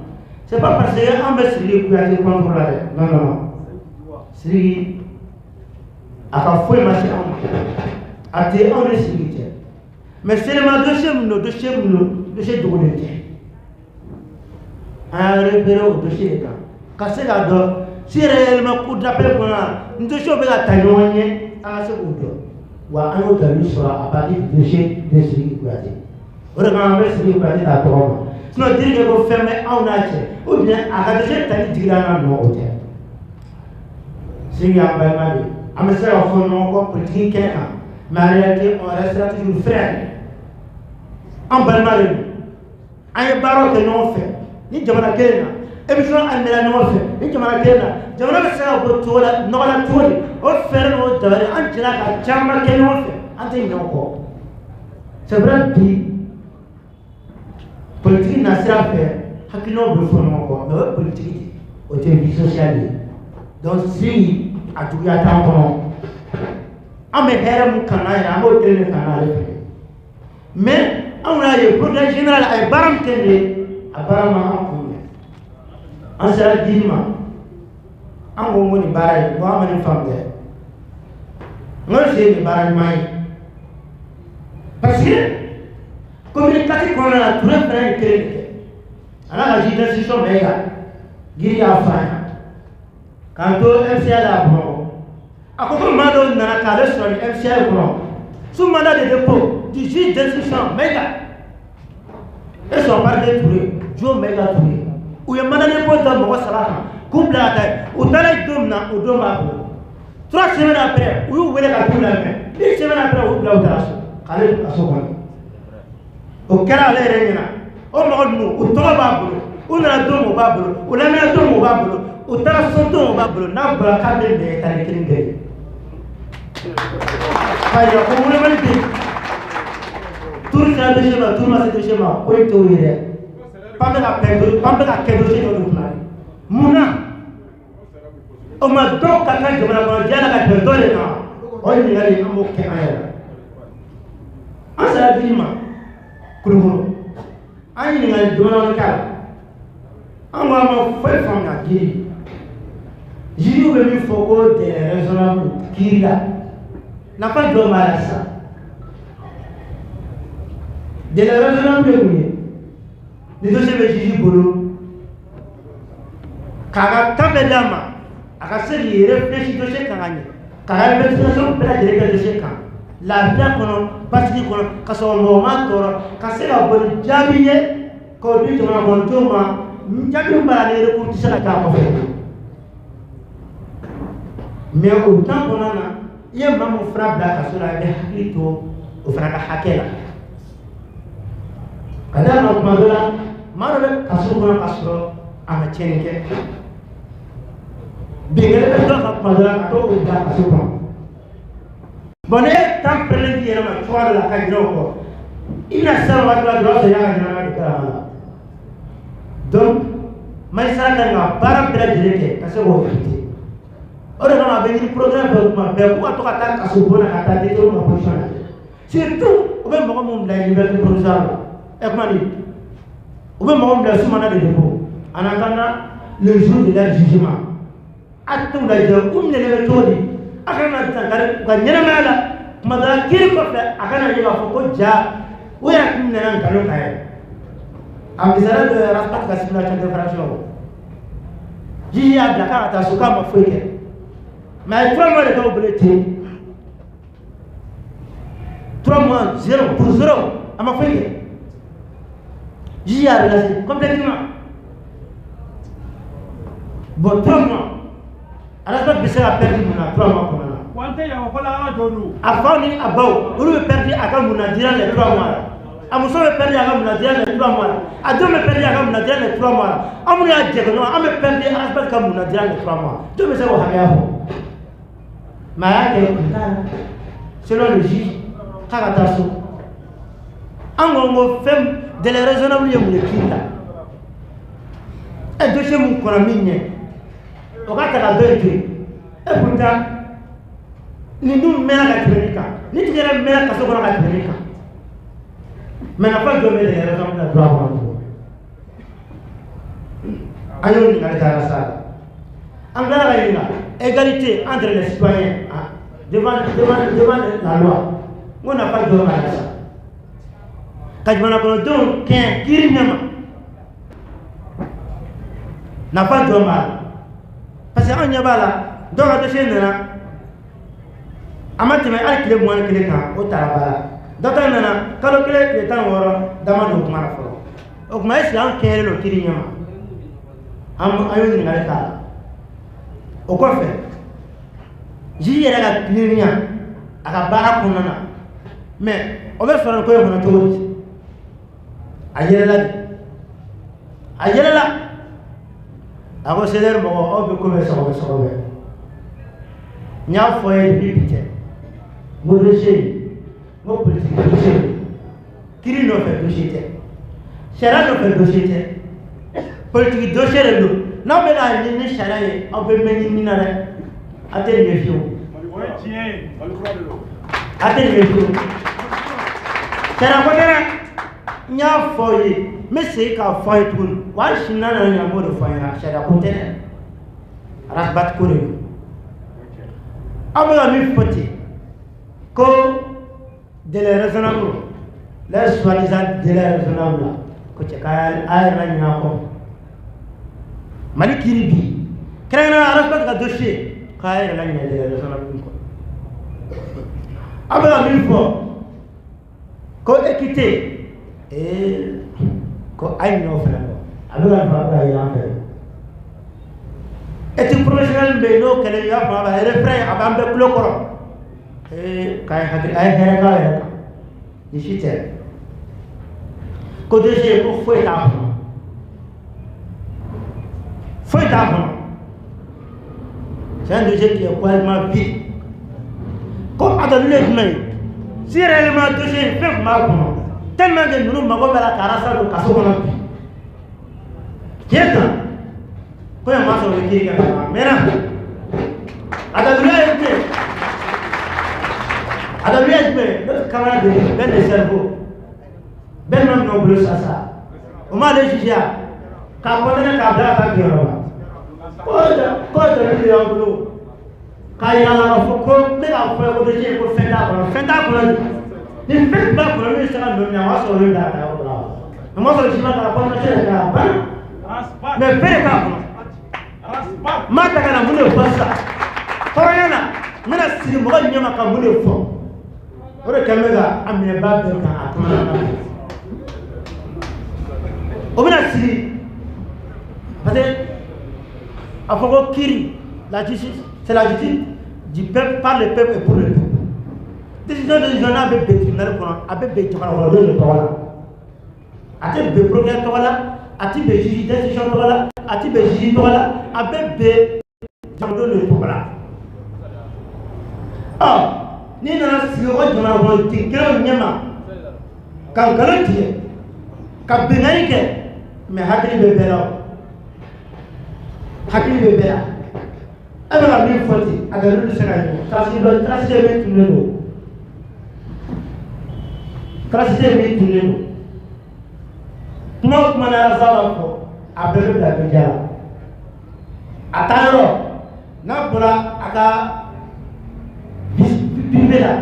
c'est pas parce que on va se lier pour aller contrôler non non si aka foi marché a été en sécurité mais seulement dossier de volonté un repéré au dossier là casser la dor si réellement coup d'appel qu'on a nous dossier be la taillonné à ce coup wa an autre lui sera à partir du dossier de sécurité vraiment avec sécurité à toi sinon dire que vous fermez en acheter ou bien à regarder tali digana no hôtel c'est ya ba mali amesera au fond non politique quelqu'un mais en réalité on restera toujours frère en balmari ay baro que non fait ni jamana kena émission andela non fait ni jamana kena jamana be sa bo tola no la toli o faire no dare an jira ka chamba ke non fait ante non ko c'est vrai bi politique n'a pas fait hakino be fo non ko no politique o te vie sociale donc si a tout ya tampo ame heram kanaya amo tele kanaya mais on a le programme général ay baram tende a barama akunye an sera dima an go ngoni baray go amani famde ngol se ni baray mai parce que communicatif qu'on a tout frère créé ana la décision mega giri afanya kanto MCA la bon akoko mado na ka le sur MCA bon sous mandat de dépôt du juge d'instruction méga et son parquet touré jo méga touré ou ya mandat de dépôt dans mo sala couple la taille ou dalay domna ou doma ko 3 semaines après ou wele ka tout la main 10 semaines après ou bla utaraso kale aso ko o kala le reñina o mo no o to ba bolo o na domo ba bolo o la na domo ba bolo o tara sonto ba bolo na bra ka de tani kringé Faya ko mo mali bi tour ka de chema tour ma se chema ko to yire pambe ka kedo se do na muna o ma do ka ka de na ko jana ka de do le na o ni ngali amo ke aya asa dilima kulugo ani ni ngali do na ka amo ma foi fanga giri jiu be mi foko de raisonnable kira n'a pas de mal à ça. De la raison de lui, les deux se Gigi Bolo. Car quand les dames, à ce qui réfléchit de chez Kangani, car la investigation peut être directe de chez Kang. La vie qu'on parce qu'il qu'on son moment, quand c'est la bonne jamie, qu'on dit que mon tour, nous avons parlé de pour la carte. Mais autant qu'on en a, il y a un frère de la cassure avec au frère Hakela. Quand on a là, Marvel Cassure à ma tienne. Bien, elle est dans la Madonna ou dans la soupe. Bonnet, tant que le dire ma foi de la Cagnoko. Il a ça à la grosse et à la donc, mais ça n'a pas de la directe, parce que vous évitez. Orang nak bagi program berbuat tu kata kasuburan kata itu orang profesional. Surtout, orang mahu memulai liberty provisoire. Ekmani, orang mahu memulai semua ada demo. Anak-anak le jour de leur jugement. Atau lagi, umne le metodi. Akan ada tanggal bukan nyala mala. Mada kiri kau akan ada juga fokus jah. Uya kumne nang kalau kaya. Amisara de raspat kasihlah cakap fraction. Jia belakang atas suka mafuike. Mais 3 mois de temps blessé. 3 mois, 0 pour 0. À ma fille. J'y ai relâché complètement. Bon, 3 mois. À la fin, je a perdu mon 3 mois. Avant, il a perdu à quand mon a durant les 3 mois. muso bɛ perdre a ka munadiya les 3 mois a denw bɛ perdre a ka munadiya les 3 mois an minnu y'a jɛ ɲɔgɔn an bɛ perdre Arasbet ka munadiya les 3 mois jɔn bɛ se k'o hakɛya fɔ mais a y'a kɛ kun t'a la selon le juge k'a ka taa so an ko n ko fɛn délai raisonnable ye mun ye kiiri la dossier mun kɔnɔ min ɲɛ o ka ta ka dɔ in to yen et pourtant nin dun mɛnna ka tɛmɛ nin kan ni tigi yɛrɛ mɛnna kaso kɔnɔ ka tɛmɛ nin kan mais nafa jɔ bɛ délai raisonnable la droit kɔnɔ tugun an y'o ɲininkali kɛ a la sa an tilala ka ɲininka égalité entre les citoyens devant la loi n ko nafa jɔ b'a la sa ka jamana kɔnɔdenw kɛɲɛ kiiri ɲɛma nafa jɔ b'a la parce que an ɲɛ b'a la dɔw ka dossier nana a ma tɛmɛ hali tile 21 kan o taara ba la dɔ ta nana kalo 1 tile 16 dama don kuma na fɔlɔ o tuma est-ce que an kɛɲɛlen don kiiri ɲɛma an y'o ɲininkali k'a la o kɔfɛ juge yɛrɛ ka kiiriya a ka baara kɔnɔna na mais o bɛ sɔrɔ ko in kɔnɔ cogo di a yɛlɛla de a yɛlɛla a ko CDR mɔgɔ aw bɛ ko bɛ sɔgɔbɛ n y'a fɔ ye depuis bi cɛ n ko dossier n ko politique dossier kiiri nɔfɛ dossier tɛ sariya nɔfɛ dossier tɛ politique dossier de don n'aw bɛ k'a ɲini ni sariya ye aw bɛ mɛn ɲini na dɛ a tɛ nin ye fiyewu a tɛ nin ye fiyewu sariya ko tɛ dɛ n y'a fɔ ye n bɛ segin k'a fɔ ye tuguni wa hali sini n'a nana ɲɛ n b'o de fɔ an ɲɛna sariya ko tɛ dɛ Arasbet ko de don aw bɛ ka min fɔ ten ko délai raisonnable les soi-disant délai raisonnable la ko cɛ k'a yɛrɛ la ɲinɛ a kɔ Mali kiiri bi kɛrɛnkɛrɛnnenya Arasbet ka dossier k'a yɛrɛ la ɲinɛ délai raisonnable kɔ aw bɛ ka min fɔ ko équité ko a ye ɲinɛ o fana kɔ a bɛ ka nɔfɛ a bɛ ka yɛlɛ an fɛ éthique professionnelle bɛ yen n'o kɛlɛ i y'a fɔ a b'a refrain a b'an bɛɛ kulo kɔrɔ k'a ye hakili a ye hɛrɛ k'a yɛrɛ kan ni si tɛ ko dossier ko foyi t'a kɔnɔ foyi t'a kɔnɔ c'est un dossier qui est complètement vide ko a dalilu ye jumɛn ye si réellement dossier fɛn tun b'a kɔnɔ tellement que ninnu mago bɛ la ka Arasa don kaso kɔnɔ bi tiɲɛ kan ko yan ma sɔrɔ o ye kiiri kɛ ka ban a mɛnna a dalilu ye jumɛn a dalilu ye jumɛn notre camarade Ben de Cerveau Ben ma minɛ o bolo sisan o m'ale juge k'a condamné k'a bila ka taa kɛyɔrɔ la ko dalilu de y'an bolo k'a yira la k'a fɔ ko n bɛ k'a fɔ ko dossier ko fɛn t'a kɔnɔ fɛn t'a kɔnɔ ni fɛn b'a kɔnɔ min bɛ se ka nɔ minɛ o y'a sɔrɔ o ye bila ka taa yɔrɔ la o ma sɔrɔ si ma ka condamné yɛrɛ k'a ban mais fɛn de t'a kɔnɔ n b'a ta ka na mun de fɔ sisan hɔrɔnya na n bɛna sigi mɔgɔ ɲɛma ka mun de fɔ o de kɛlen bɛ ka a minɛba bɛɛ kan a kumana kan o bɛna sigi parce que a fɔ ko kiiri la justice c'est la justice du peuple par le peuple et pour le peuple décision n'a bɛ bɛn tribunal kɔnɔ a bɛ bɛn jamana kɔnɔdenw de tɔgɔ la a tɛ bɛn procureur tɔgɔ la a tɛ bɛn juge d'instruction tɔgɔ la a tɛ bɛn juge tɔgɔ la a bɛ bɛn jamanadenw de tɔgɔ la n'i nana sigi o jamana kɔnɔden kelen ɲɛma ka nkalon tigɛ ka bɛnkanni kɛ mais hakili bɛ bɛɛ la hakili bɛ bɛɛ la e bɛ ka min fɔ ten a dalilu tɛ se ka ɲɛ transité min tunnen don transité min tunnen don kuma o kuma na Arasa b'a fɔ a bɛɛ bɛ bila média la a taa yɔrɔ n'a bɔra a ka privé la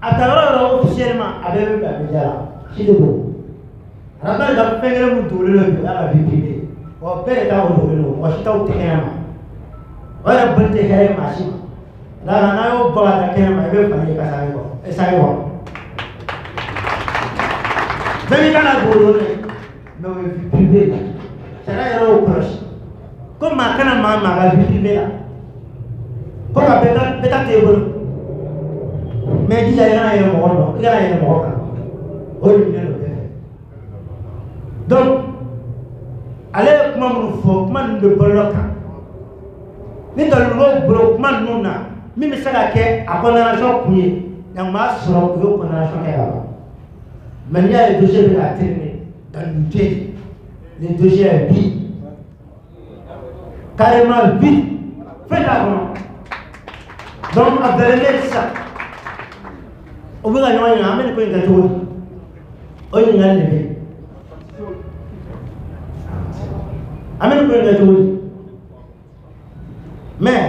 a taa yɔrɔ officiellement a bɛɛ bɛ bila média la si de don Arasa ka fɛn kelen min dogolen don bi o y'a ka vie privée wa bɛɛ de t'a o dogolen don mɔgɔ si t'aw tɛ kɛnɛ ma o yɛrɛ boli tɛ hɛrɛ maa si ma n'a y'o bɔ ka taa kɛnɛ ma i bɛ fani ka sange kɔ bɛɛ b'i ka na dogolen mais o ye vie privée sariya yɛrɛ y'o kɔlɔsi ko maa kana maa ka vie privée la ko ka bɛɛ ta t'e bolo mais jija i kana yɛlɛ mɔgɔ dɔn i kana yɛlɛ mɔgɔ kan o de minɛ don Donc, allez comment nous faut, comment nous de bloquer. Ni dans le bloc, comment nous na, même ça la quai à condamnation pour y, n'en masse sur le condamnation qu'elle a. Mais il y a les dossiers de la terminer dans le budget, les dossiers vides, carrément vides. Faites avant. Donc, après ça, on veut gagner un amène pour une gâteau. On y a levé. Amène pour une gâteau. Mais,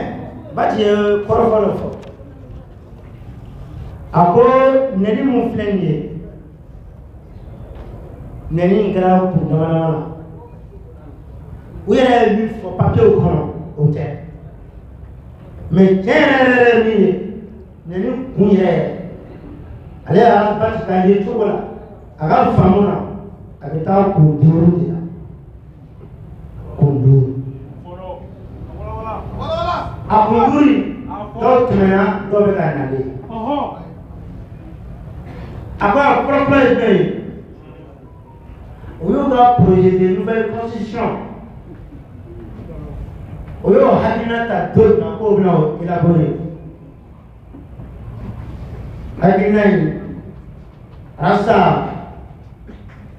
bâtir, quoi faire le fort. Après, n'est-ce mon flingué. N'est-ce grave pour nous. Où il y a eu papier au cran, au terre. Mais tiens, n'est-ce allez à la bâche quand il est tout là. À la femme là, avec ta conduite là. Conduite. À conduire, d'autres maintenant, d'autres canaux. Après, à propre pays, on a projet de nouvelles constitutions. On a Hadinata d'autres encore élaboré. Hadinai, Rassa,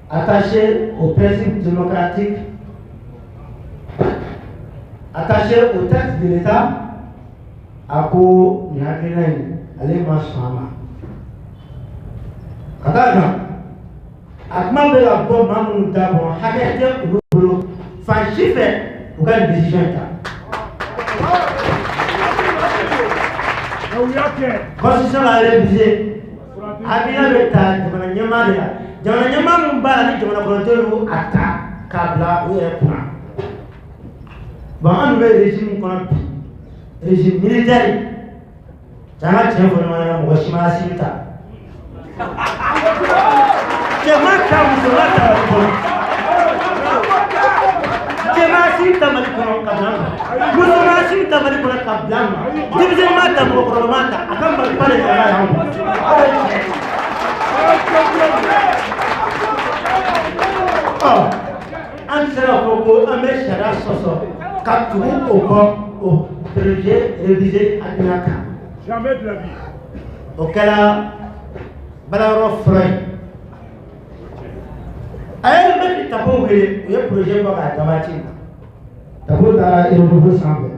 attaché aux principes démocratiques, attaché au texte de l'État, à quoi nous allez marcher. Quand Akman de la bonne maman d'abord, Hagete ou Boulot, Fachi fait pour quelle décision Constitution a révisé. Abia Beta, Jamana Yamada, Jamana Yamamba, Jamana Brontolo, Ata, Kabla, ou Epna. Bon, un nouvel régime qu'on a régime militaire. Jama tient vraiment Washima Sita. C'est ma carte, c'est ma carte. C'est ma carte, c'est ma carte. Vous avez ta carte, c'est ma carte. Divisez ma carte, mon programme. Attends, je vais pas les faire. Oh, un seul propos, un mec sera soso. Quand tu es au bord, au projet révisé à Dinaka. Jamais de la vie. Auquel a Balaro Freud. Aïe, mais tu as pas oublié, il y a un projet pour la Damati. Tu as pas oublié le nouveau semble.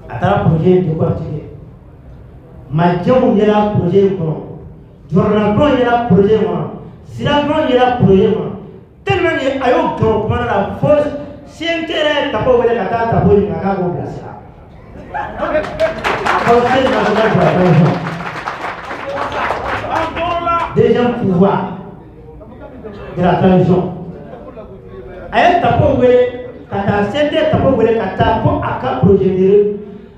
À projet de quartier. Madjou, il y a un projet pour Jornalon, il y a un projet pour Silamon, il y a un projet pour tellement il y a un pour la force. Si intérêt, tu as pas oublié la date, tu as pas oublié la date, Conseil national pour la transition. Deuxième pouvoir de la transition. Aïe, t'as pas oublié, t'as senté, t'as pas oublié, t'as pour un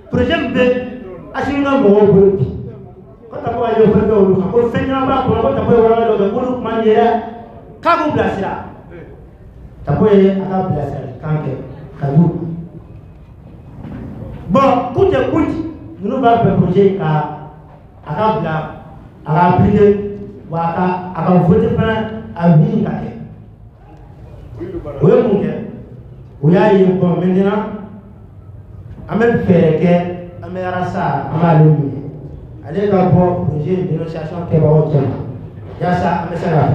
projet B, assurant mon groupe. Quand t'as pas allé au premier groupe, quand t'as pas allé au groupe, quand vous placez là, t'as pas allé à la place, quand vous. Bon, écoute, nous allons faire un projet à appliquer ou à voter pour un bien. Oui, mon gars. Oui, il y a bon maintenant. On va faire que on va ça, on va le mieux. Allez d'abord projet de dénonciation qui va au Tchad. Il y a ça, on va ça faire.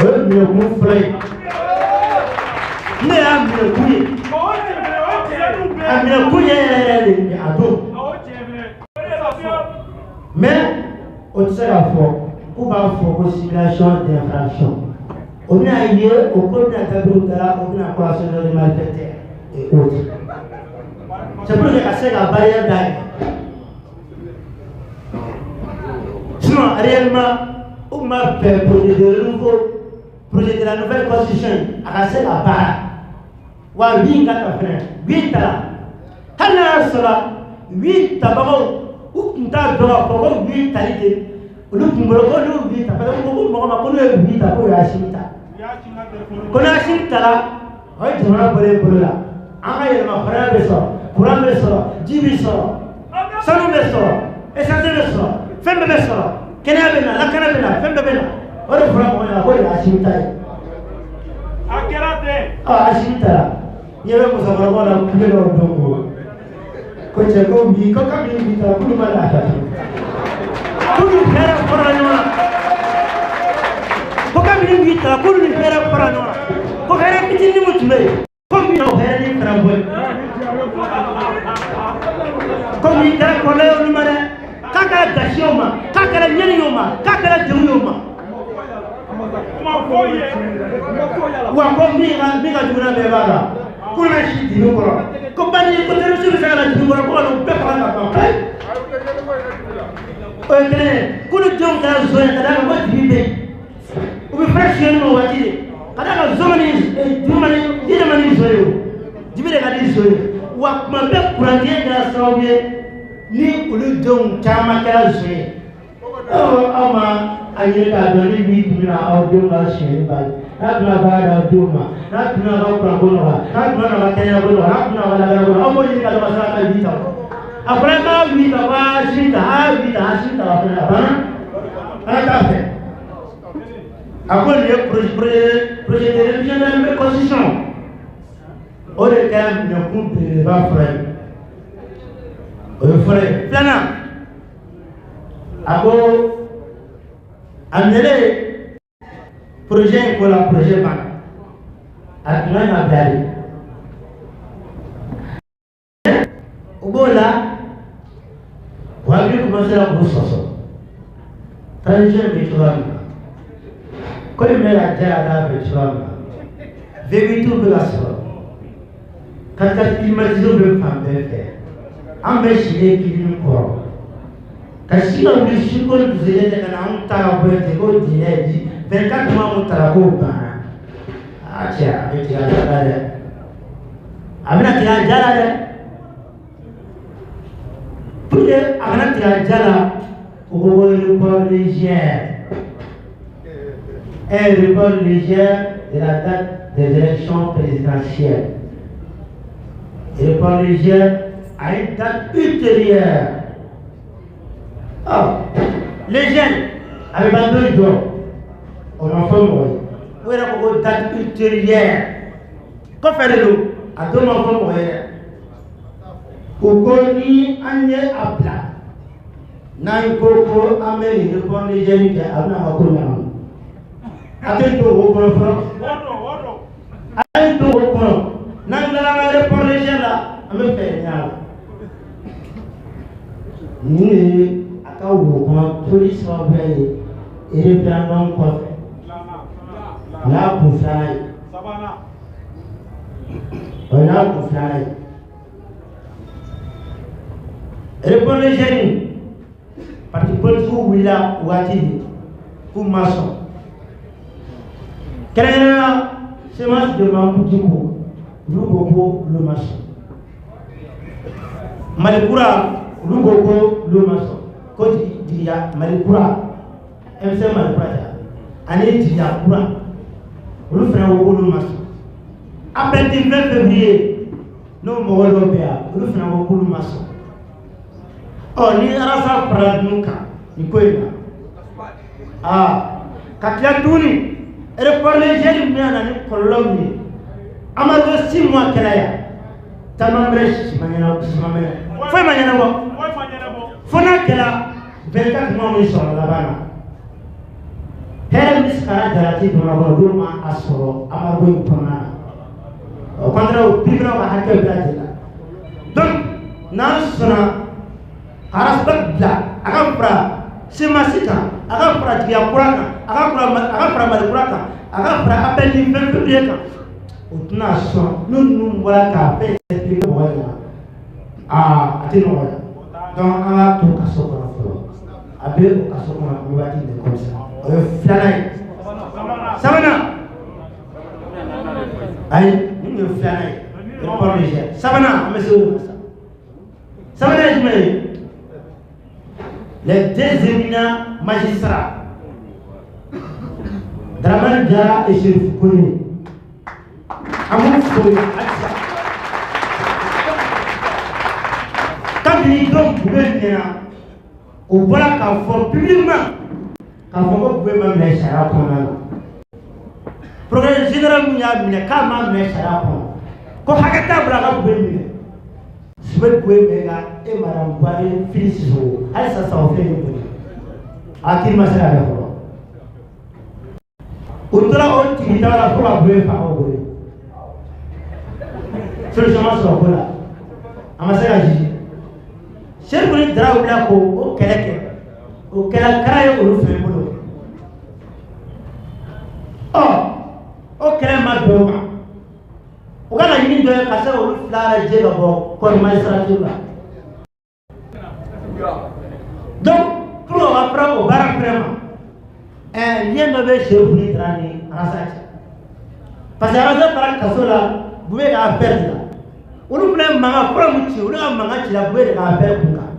Le mieux mon frère. Mais à mieux oui. À mieux oui, il y a d'autres. Mais au Tchad, on va faire une simulation d'infraction. On a lié au code de la Tabouta, on a croisé les malfaiteurs et autres. C'est pour casser la barrière d'ail. Sinon, réellement, on m'a fait projet de nouveau, projet de la nouvelle constitution, à casser la barrière. Wa 8 4 frères, 8 là. Hana sera 8 tabao, ou n'ta droit pour 8 qualité. Le kumbroko le 8 parce que on m'a connu 8 pour la chimita. Kona chimita, ouais, tu m'as parlé pour là. Anga il m'a parlé de ça. Courant de ça, jibi ça. Sanu de ça, essentiel de ça. Femme de ça. Kena bena, la kana bena, femme de bena. o de fɔra mɔgɔ ɲɛna ko de ye Asimi ta ye. A kɛra ten. Asimi taara i ɲɛ bɛ musokɔrɔbaw la kule dɔw dɔn ko cɛ ko bi ko kabini bi taara k'olu ma lafiya k'olu hɛrɛ fara ɲɔgɔn na ko kabini bi taara k'olu ni hɛrɛ fara ɲɔgɔn na ko hɛrɛ fitinin mun tun bɛ yen ko min y'o hɛrɛ ni karamɔgɔ ye ko nin kɛra kɔrɔlɛ y'olu ma dɛ k'a kɛra gasi y'o ma k'a kɛra ɲɛni y'o ma k'a kɛra degun y'o ma. Wa ko min ka juguya bɛɛ b'a la k'olu bɛ si dimi kɔrɔ ko bani ko terroriste bɛ se ka na dimi kɔrɔ ko olu bɛɛ fara ka ban o ye kelen ye k'olu denw kɛra zon ye ka d'a kan ko dibi bɛ yen u bɛ fɛn siyɛn o waati de ka d'a kan zon ni diinɛ ma ni zon ye o dibi de ka di zon ye wa kuma bɛɛ kurantigɛ kɛra sababu ye ni olu denw caman kɛra zon ye aw ma a ɲini k'a dɔn ni bi tɛmɛna aw denw ka siyɛnni bali n'a tɛna baara d'aw denw ma n'a tɛna aw kuranko nɔgɔya n'a tɛna aw ka kɛnɛyako nɔgɔya n'a tɛna aw ka lakanako nɔgɔya aw m'o ɲini ka dɔn ka sɔrɔ a ka bi ta a fɔra k'a bi ta ko Asimi ta bi ta Asimi ta a fana a banna ala t'a fɛ a ko nin ye projet de révision de la constitution o de kɛra minɛkun belebeleba fɔlɔ ye o ye fɔlɔ ye filanan a ko a minɛlen projet in ko la projet banna a tun ka ɲi ka bila de o b'o la o hakili commencera k'o sɔsɔ transition bɛ cogoya min na ko in bɛ ka diya ka taa fɛ cogoya min na véhicules bɛ ka sɔrɔ carte climatisée bɛ fan bɛɛ fɛ an bɛ silen kini kɔrɔ ka si ka wuli si ko dusukɛ tɛ ka na anw ta ka bɔ yen ten ko diinɛ ye di 24 mois mun taara k'o banna a cɛ a bɛ tigɛ a jala dɛ a bɛna tigɛ a jala dɛ pour que a kana tigɛ a jala o ko report légère un report légère de la date des élections présidentielles report légère à une date ultérieure. Oh, les jeunes avec un jour, on en fait mourir. Où est la date ultérieure? Qu'en fait-le? À deux mois pour mourir. Pour qu'on y en ait à plat. N'a eu beaucoup à mener de prendre les jeunes qui ont un peu de attends-toi au point. Attends-toi au point. N'a eu la report les jeunes là, à me faire rien. Nous, ka wo kɔnɔ police sababu ye référendum kɔfɛ o y'a kun filanan ye o y'a kun filanan ye report légère parti politique wulila waati de k'u ma sɔn kɛrɛnkɛrɛnnenya la semence de Mamoudzou olu ko ko olu ma sɔn Mali kura olu ko ko olu ma sɔn ko jigiya Mali kura MC Mali kura ani jigiya kura olu fana ko olu ma sɔn après 20 février n'o mɔgɔ dɔ bɛ yan olu fana ko olu ma sɔn ɔ ni Arasa fara ninnu kan nin ko in na ka tila tuguni report légère min bɛna na ni kɔlɔlɔ min ye an ma don 6 mois kɛra yan caman bɛ sisi ma ɲɛnabɔ foyi ma ɲɛnabɔ fo n'a kɛra 24 mois min sɔrɔ laban na hɛrɛ min sigara Jalati Bamakɔ olu ma a sɔrɔ Amadu in kɔnɔna na o contraire o piripira ka hakɛ bɛɛ lajɛlen la donc n'an sɔnna Arasbɛk bila a ka fara semasi kan a ka fara jigiya kura kan a ka fara Mali kura kan a ka fara appel ni 20 février kan o tɛna sɔn n'u ninnu bɔra k'a fɛn expliquer mɔgɔ ɲɛna a tɛ nɔgɔya donc an ka to kaso kɔnɔ fɔlɔ a bɛ o kaso kɔnɔ an waati de comme ça o ye filanan ye sabanan ayi nin ye filanan ye report légère sabanan an bɛ se o ma sa sabanan ye jumɛn ye les deux éminents magistrats Dramane Diarra et Chérif Kone an b'u fo halisa kabini dɔw tun bɛ nin na o bɔra k'a fɔ publiquement k'a fɔ ko bɛɛ ma minɛ sariya kɔnɔna na procureur général min y'a minɛ k'a ma minɛ sariya kɔnɔ ko hakɛ t'a bolo a ka bɛɛ minɛ sɛbɛn bɛɛ minɛ ka e madame Buhari fili Sisoko hali sisan o filɛ nin boli a kiiri ma se ka kɛ fɔlɔ o tora o tigi ta la fo ka bɛɛ faga o bolo solution ma sɔrɔ ko la a ma se ka jigi Seydou Kone Dara wulila ko o kɛlɛ kɛ o kɛra kara ye olu fɛn bolo o kɛlɛ ma bɛn o ma o ka laɲini dɔ ye ka se olu fila lajɛ ka bɔ corps magistrature la donc pour o ka fara o baara fɛnɛ ma lien dɔ bɛ Seydou Kone Dara ni Arasa cɛ parce que Arasa taara kaso la Bube ka affaire de la olu fɛnɛ mankan fɔlɔ min ci olu ka mankan cira Bube de ka affaire kun kan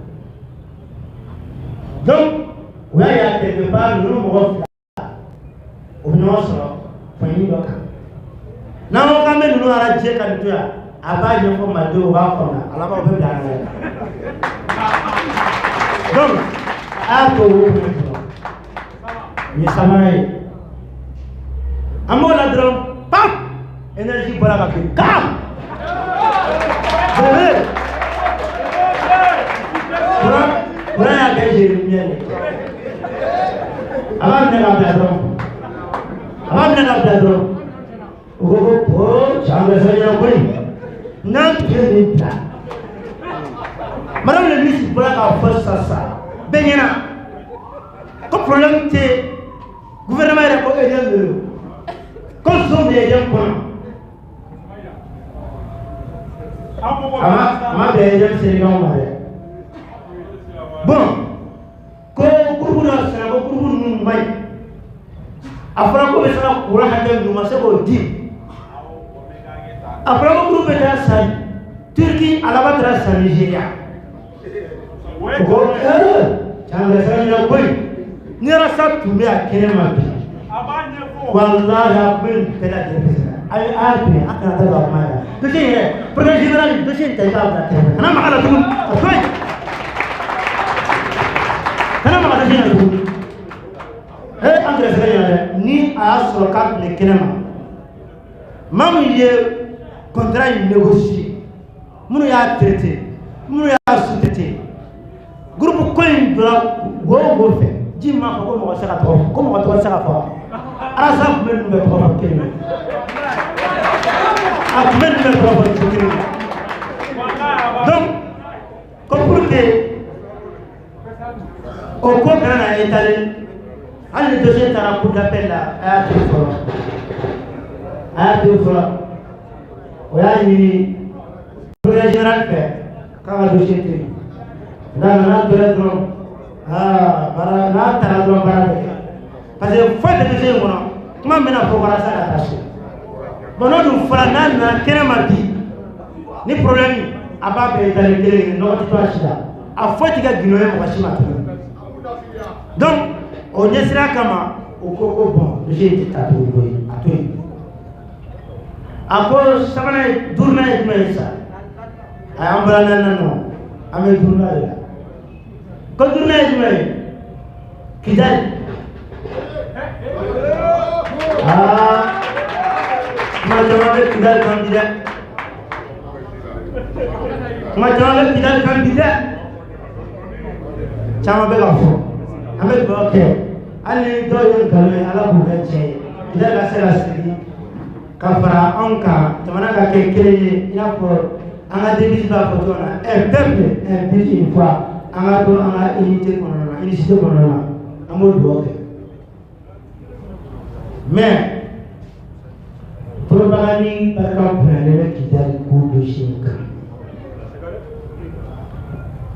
donc o y'a yira quelque part ninnu mɔgɔ fila o bɛ ɲɔgɔn sɔrɔ fɛn dɔ kan n'an ko k'an bɛ ninnu arajɛ ka nin to yan a b'a ɲɛfɔ malidenw o b'a faamuya a laban o bɛ bila an na donc a y'a to o fɛnɛ sɔrɔ nin ye sabanan ye an b'o la dɔrɔn pam énergie bɔra ka bin kam Kuna y'a kɛ Jérémie de a b'a minɛ ka bila dɔrɔn o ko ko can bɛ fɛn ɲɛna koyi n'an tun ye nin bila madame le ministre bɔra k'a fɔ sisan bɛɛ ɲɛna ko problème tɛ gouvernement yɛrɛ ko Eden de don ko zone bɛ Eden kɔnɔ a ma bɛn Eden Sénégal ma dɛ bon ko groupe dɔ sera ko groupe ninnu man ɲi a fɔra ko bɛ se ka courant hakɛ ninnu ma se k'o di a fɔra ko groupe bɛ taa san Turquie a laban taara san Nigeria o ko can bɛ fɛn ɲɛna koyi ni Arasa tun bɛ a kɛnɛ ma bi walahi a tun bɛ nin bɛɛ lajɛlen bɛ se ka a ye a kana taa ka kuma yɛrɛ dossier in yɛrɛ procureur général dossier in ta i k'a bila kɛnɛ kana maga la tugun a to yen kana maga dossier in na tugun an gɛrɛsɛgɛ ɲɛna dɛ ni a y'a sɔrɔ k'a tun bɛ kɛnɛ ma maa min ye contrat in négocier minnu y'a traité minnu y'a sous-traité groupe ko in donna wo wo fɛ ji m'a fɔ ko mɔgɔ tɛ se ka tɔgɔ fɔ ko mɔgɔ tɔgɔ tɛ se ka fɔ Arasa tun bɛ ninnu bɛ tɔgɔ fɔ kelen a tun bɛ ninnu bɛ tɔgɔ fɔ kelen donc ko pour que o ko kana na étaler hali ni dossier taara cour d'appel la a y'a to fɔlɔ o y'a ɲini procureur général fɛ k'a ka dossier to yen n'a tora dɔrɔn n'a taara dɔrɔn baara bɛ kɛ parce que foyi tɛ dossier in kɔnɔ kuma min bɛna fɔ Arasa ka taa so bon n'o dun fɔra n'a nana kɛnɛ ma bi ni problème a b'a bɛɛ étaler kelen nɔgɔ tɛ to a si la a foyi tɛ kɛ gundo ye mɔgɔ si ma tuguni donc o ɲɛsira kama o ko ko bon dossier in tɛ taa tuguni koyi a to yen a ko sabanan ye duurunan ye jumɛn ye sa a y'an bɔra naaninan nɔ an bɛ duurunan de la ko duurunan ye jumɛn ye Kidali kuma caman bɛ Kidali kan bi dɛ kuma caman bɛ Kidali kan bi dɛ caman bɛ ka fɔ an bɛ dugawu kɛ hali ni dɔw ye nkalon ye Ala k'u kɛ tiɲɛ ye Kidali ka se ka sigi ka fara anw kan jamana ka kɛ kelen ye i n'a fɔ an ka devise b'a fɔ cogo min na un peuple un but une foi an ka to an ka unité kɔnɔna na unicité kɔnɔna na an b'o dugawu kɛ mais propagande barika bonyalen bɛ Kidali ko dossier in kan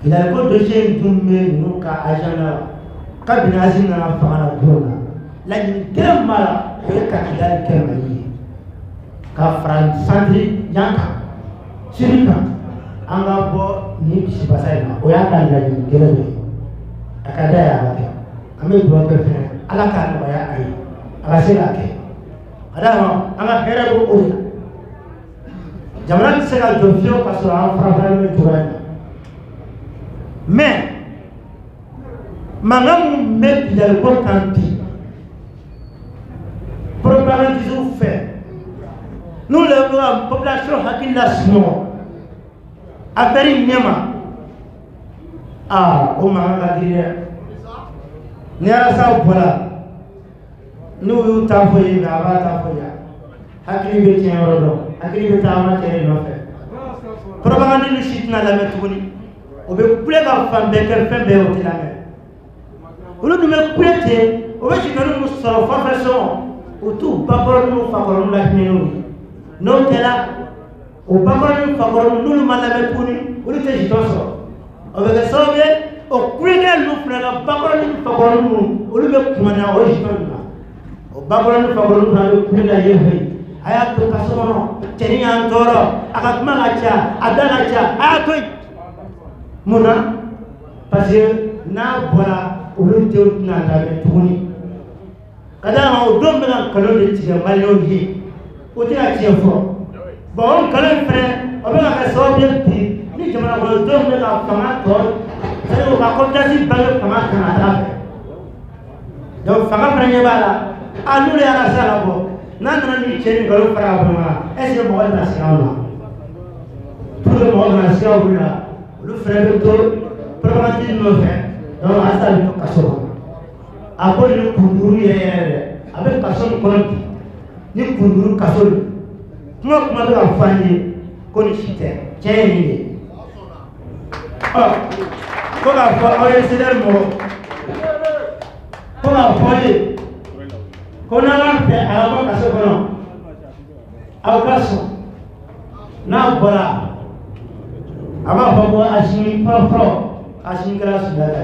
Kidali ko dossier in dun bɛ ninnu ka agenda la kabini Asimi nana fanga la don na laɲini kelen b'a la o ye ka Kidali kɛ Mali ye ka fara centre yan kan sini kan an ka bɔ nin bisibasa in na o y'a ka laɲini kelen de ye a ka da y'a la kɛ an bɛ dugawu kɛ fɛnɛ Ala k'a nɔgɔya a ye a ka se k'a kɛ ka d'a kan an ka hɛrɛ b'o de la jamana tɛ se ka jɔ fiyewu ka sɔrɔ an farafaralen bɛ cogoya in na mais mankan min bɛ Kidali ko kan bi propagandistes fait. Nous, la population qui l'a sinon, affaire Nyama. Ah, au Mahanga Guinée. Niara voilà. Nous, t'envoyons, mais avant t'envoyer. Hakili be tiɲɛ yɔrɔ dɔn hakili bɛ taa an ka cɛ nɔfɛ propagande ni si tɛna lamɛn tuguni o bɛ kule ka fan bɛɛ kɛ fɛn bɛɛ o tɛ lamɛn olu dun bɛ kule ten o bɛ sitani min sɔrɔ fɔfɛ sɔn o t'u bakɔrɔniw fakɔrɔniw la hinɛ n'o ye n'o kɛra o bakɔrɔniw fakɔrɔniw n'olu ma lamɛn tuguni olu tɛ sitɔn sɔrɔ o bɛ kɛ sababu ye o kulenkɛ ninnu fana la bakɔrɔniw fakɔrɔniw olu bɛ kumana o sitɔn ninnu na o bakɔrɔniw fakɔrɔniw fana bɛ kulenka yen fɛ aya to kasono teni an toro aka kuma ngacha adana cha aya to muna parce que na bora ulu tew na ndabe tuni kada ma o dombe na kalo de tiga malio yi o te a tie fo bon kala frère o be ka so bien ti ni jamana ko dombe na fama to sai o ka ko dasi bale fama kana ta do fama frère bala anu le ala sala bo nana ni chéri galo fara bama est-ce que mo na siaula pour le mo na siaula le frère to probablement no fait donc asa ni kaso ako ni kunduru yere abe kaso ko ni kunduru kaso kuma do afanye ko ni shite chéri ni ah ko la fa o yesider mo ko la fa kona lante alaba kaso kono au kaso na bora aba fabo ashimi pro ashimi kala sudata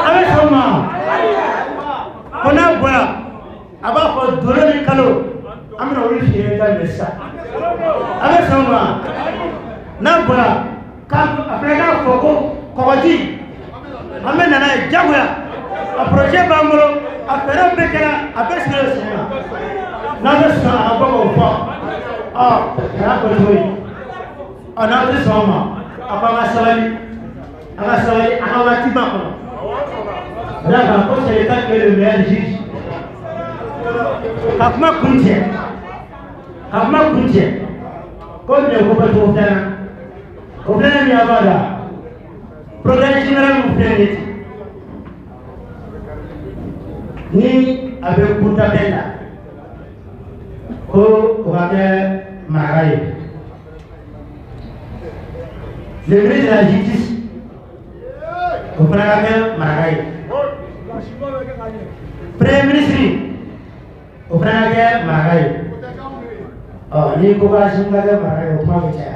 abe sama kona bora aba fo doroni kalo amna wuri fiye da mesa abe sama na bora ka afrika foko kowaji amena na jagoya a projet bangolo a fere bekela a bɛ sigi le sɛnɛ n'a bɛ sɔn a bɔ k'o fɔ n'a ko cogo ye n'a tɛ sɔn o ma a ko an ka sabali an ka waati ba kɔnɔ o la kan ko c'est l'état qui est le meilleur juge ka kuma kun cɛ ko nin ko bɛ cogo filanan o filanan min y'a b'a la procureur général min filɛ nin ye ten ni abe kunta bella ko wake maraye le ministre de la justice ko fana ke maraye premier ministre ko fana ke maraye ni ko ba shinga ke maraye ko ma ke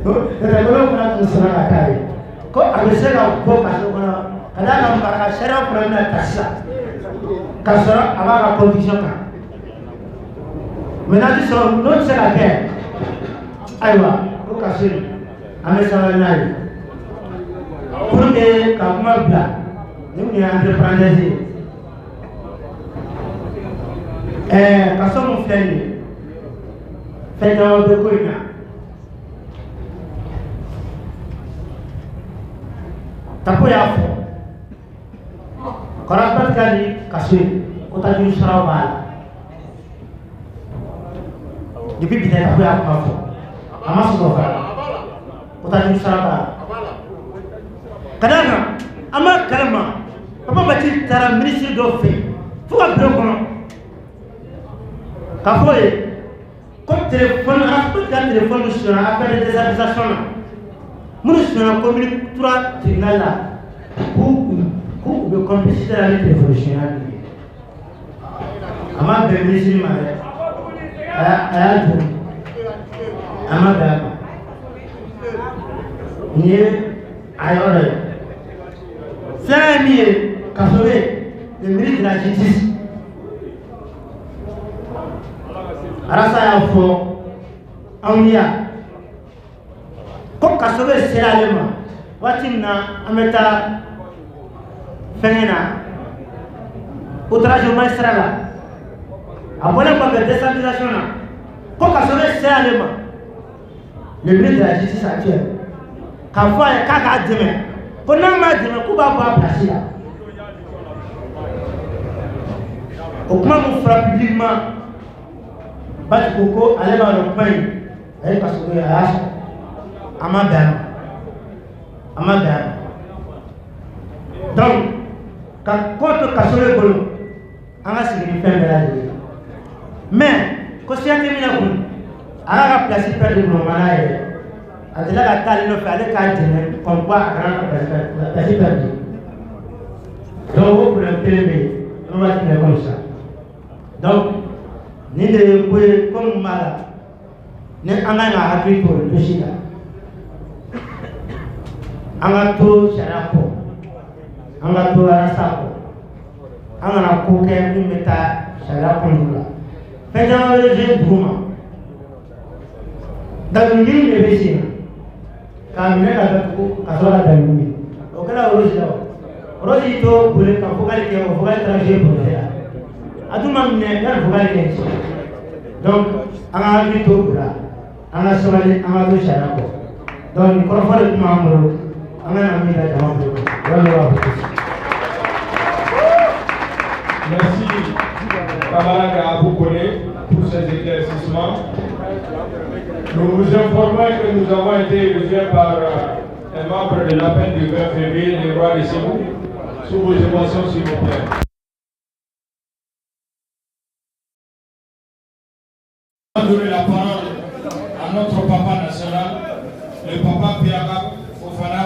ko ko fana ko sana kai ko abe se ka ko ka so kono kada ka maraka sharia fana na tasla kasara aba ka condition ka menati so no se ka ke aiwa ko kasiri ame sala nai pour que ka kuma bla ni entrepreneur kaso mo fleni feta o de koina tapo ya fo Korabat kali kasih kota Juru Sarawak. Jadi bisa aku yang mampu. Amas kota. Kota Juru Sarawak. Kadang ama kalama. Apa baca cara ministry dofe. Fuga berokon. Kafoe. Kau telefon aspek kan telefon nasional apa ada desasation. Nasional komunik turat tinggal ku be complicité avec les révolutionnaires ama be ministre mare aya tu ama da ni ayore sami kasobe le ministre de la justice arasa ya fo awniya ko kasobe selalema watina ameta fengena outrage magistral la abona ko be décentralisation na ko ka so se alema le ministre de la justice actuel ka fa ya ka deme ko na ma deme ko ba ba place la au moment où on frappe publiquement, Bat Coco, allez dans le pain, elle passe au RH, à ma dame. Donc, quand on casse le boulot, on a signifié un bel. Mais, quand c'est un terminé, on a placé près de mon manager. À de là, la taille ne fait aller qu'à dîner, comme quoi, on a placé perdu. Donc, pour le PME, on va dire comme ça. Donc, ni de comme malade, ni en a appris pour le China. En a tout Charapo, en a tout Arasako, en a coquin, une méta, Charapo. Faites-en le jeu de Bouma. Dans le milieu de Vésina, quand on est avec vous, à soit dans le milieu. Au cas où Rosito, vous voulez qu'on vous trajet pour le faire. À tout moment, il y a un donc, on a vu tout là. On a sauvé, on a tout Charapo. Donc, il faut faire le membre. On a mis la demande. Merci, camarade Aboukone, pour ces éclaircissements. Nous vous informons que nous avons été reçus par un membre de l'appel du 20 février, le roi de Ségou. Sous vos émotions, s'il vous plaît. On va donner la parole à notre papa national, le papa Pierre Fofana.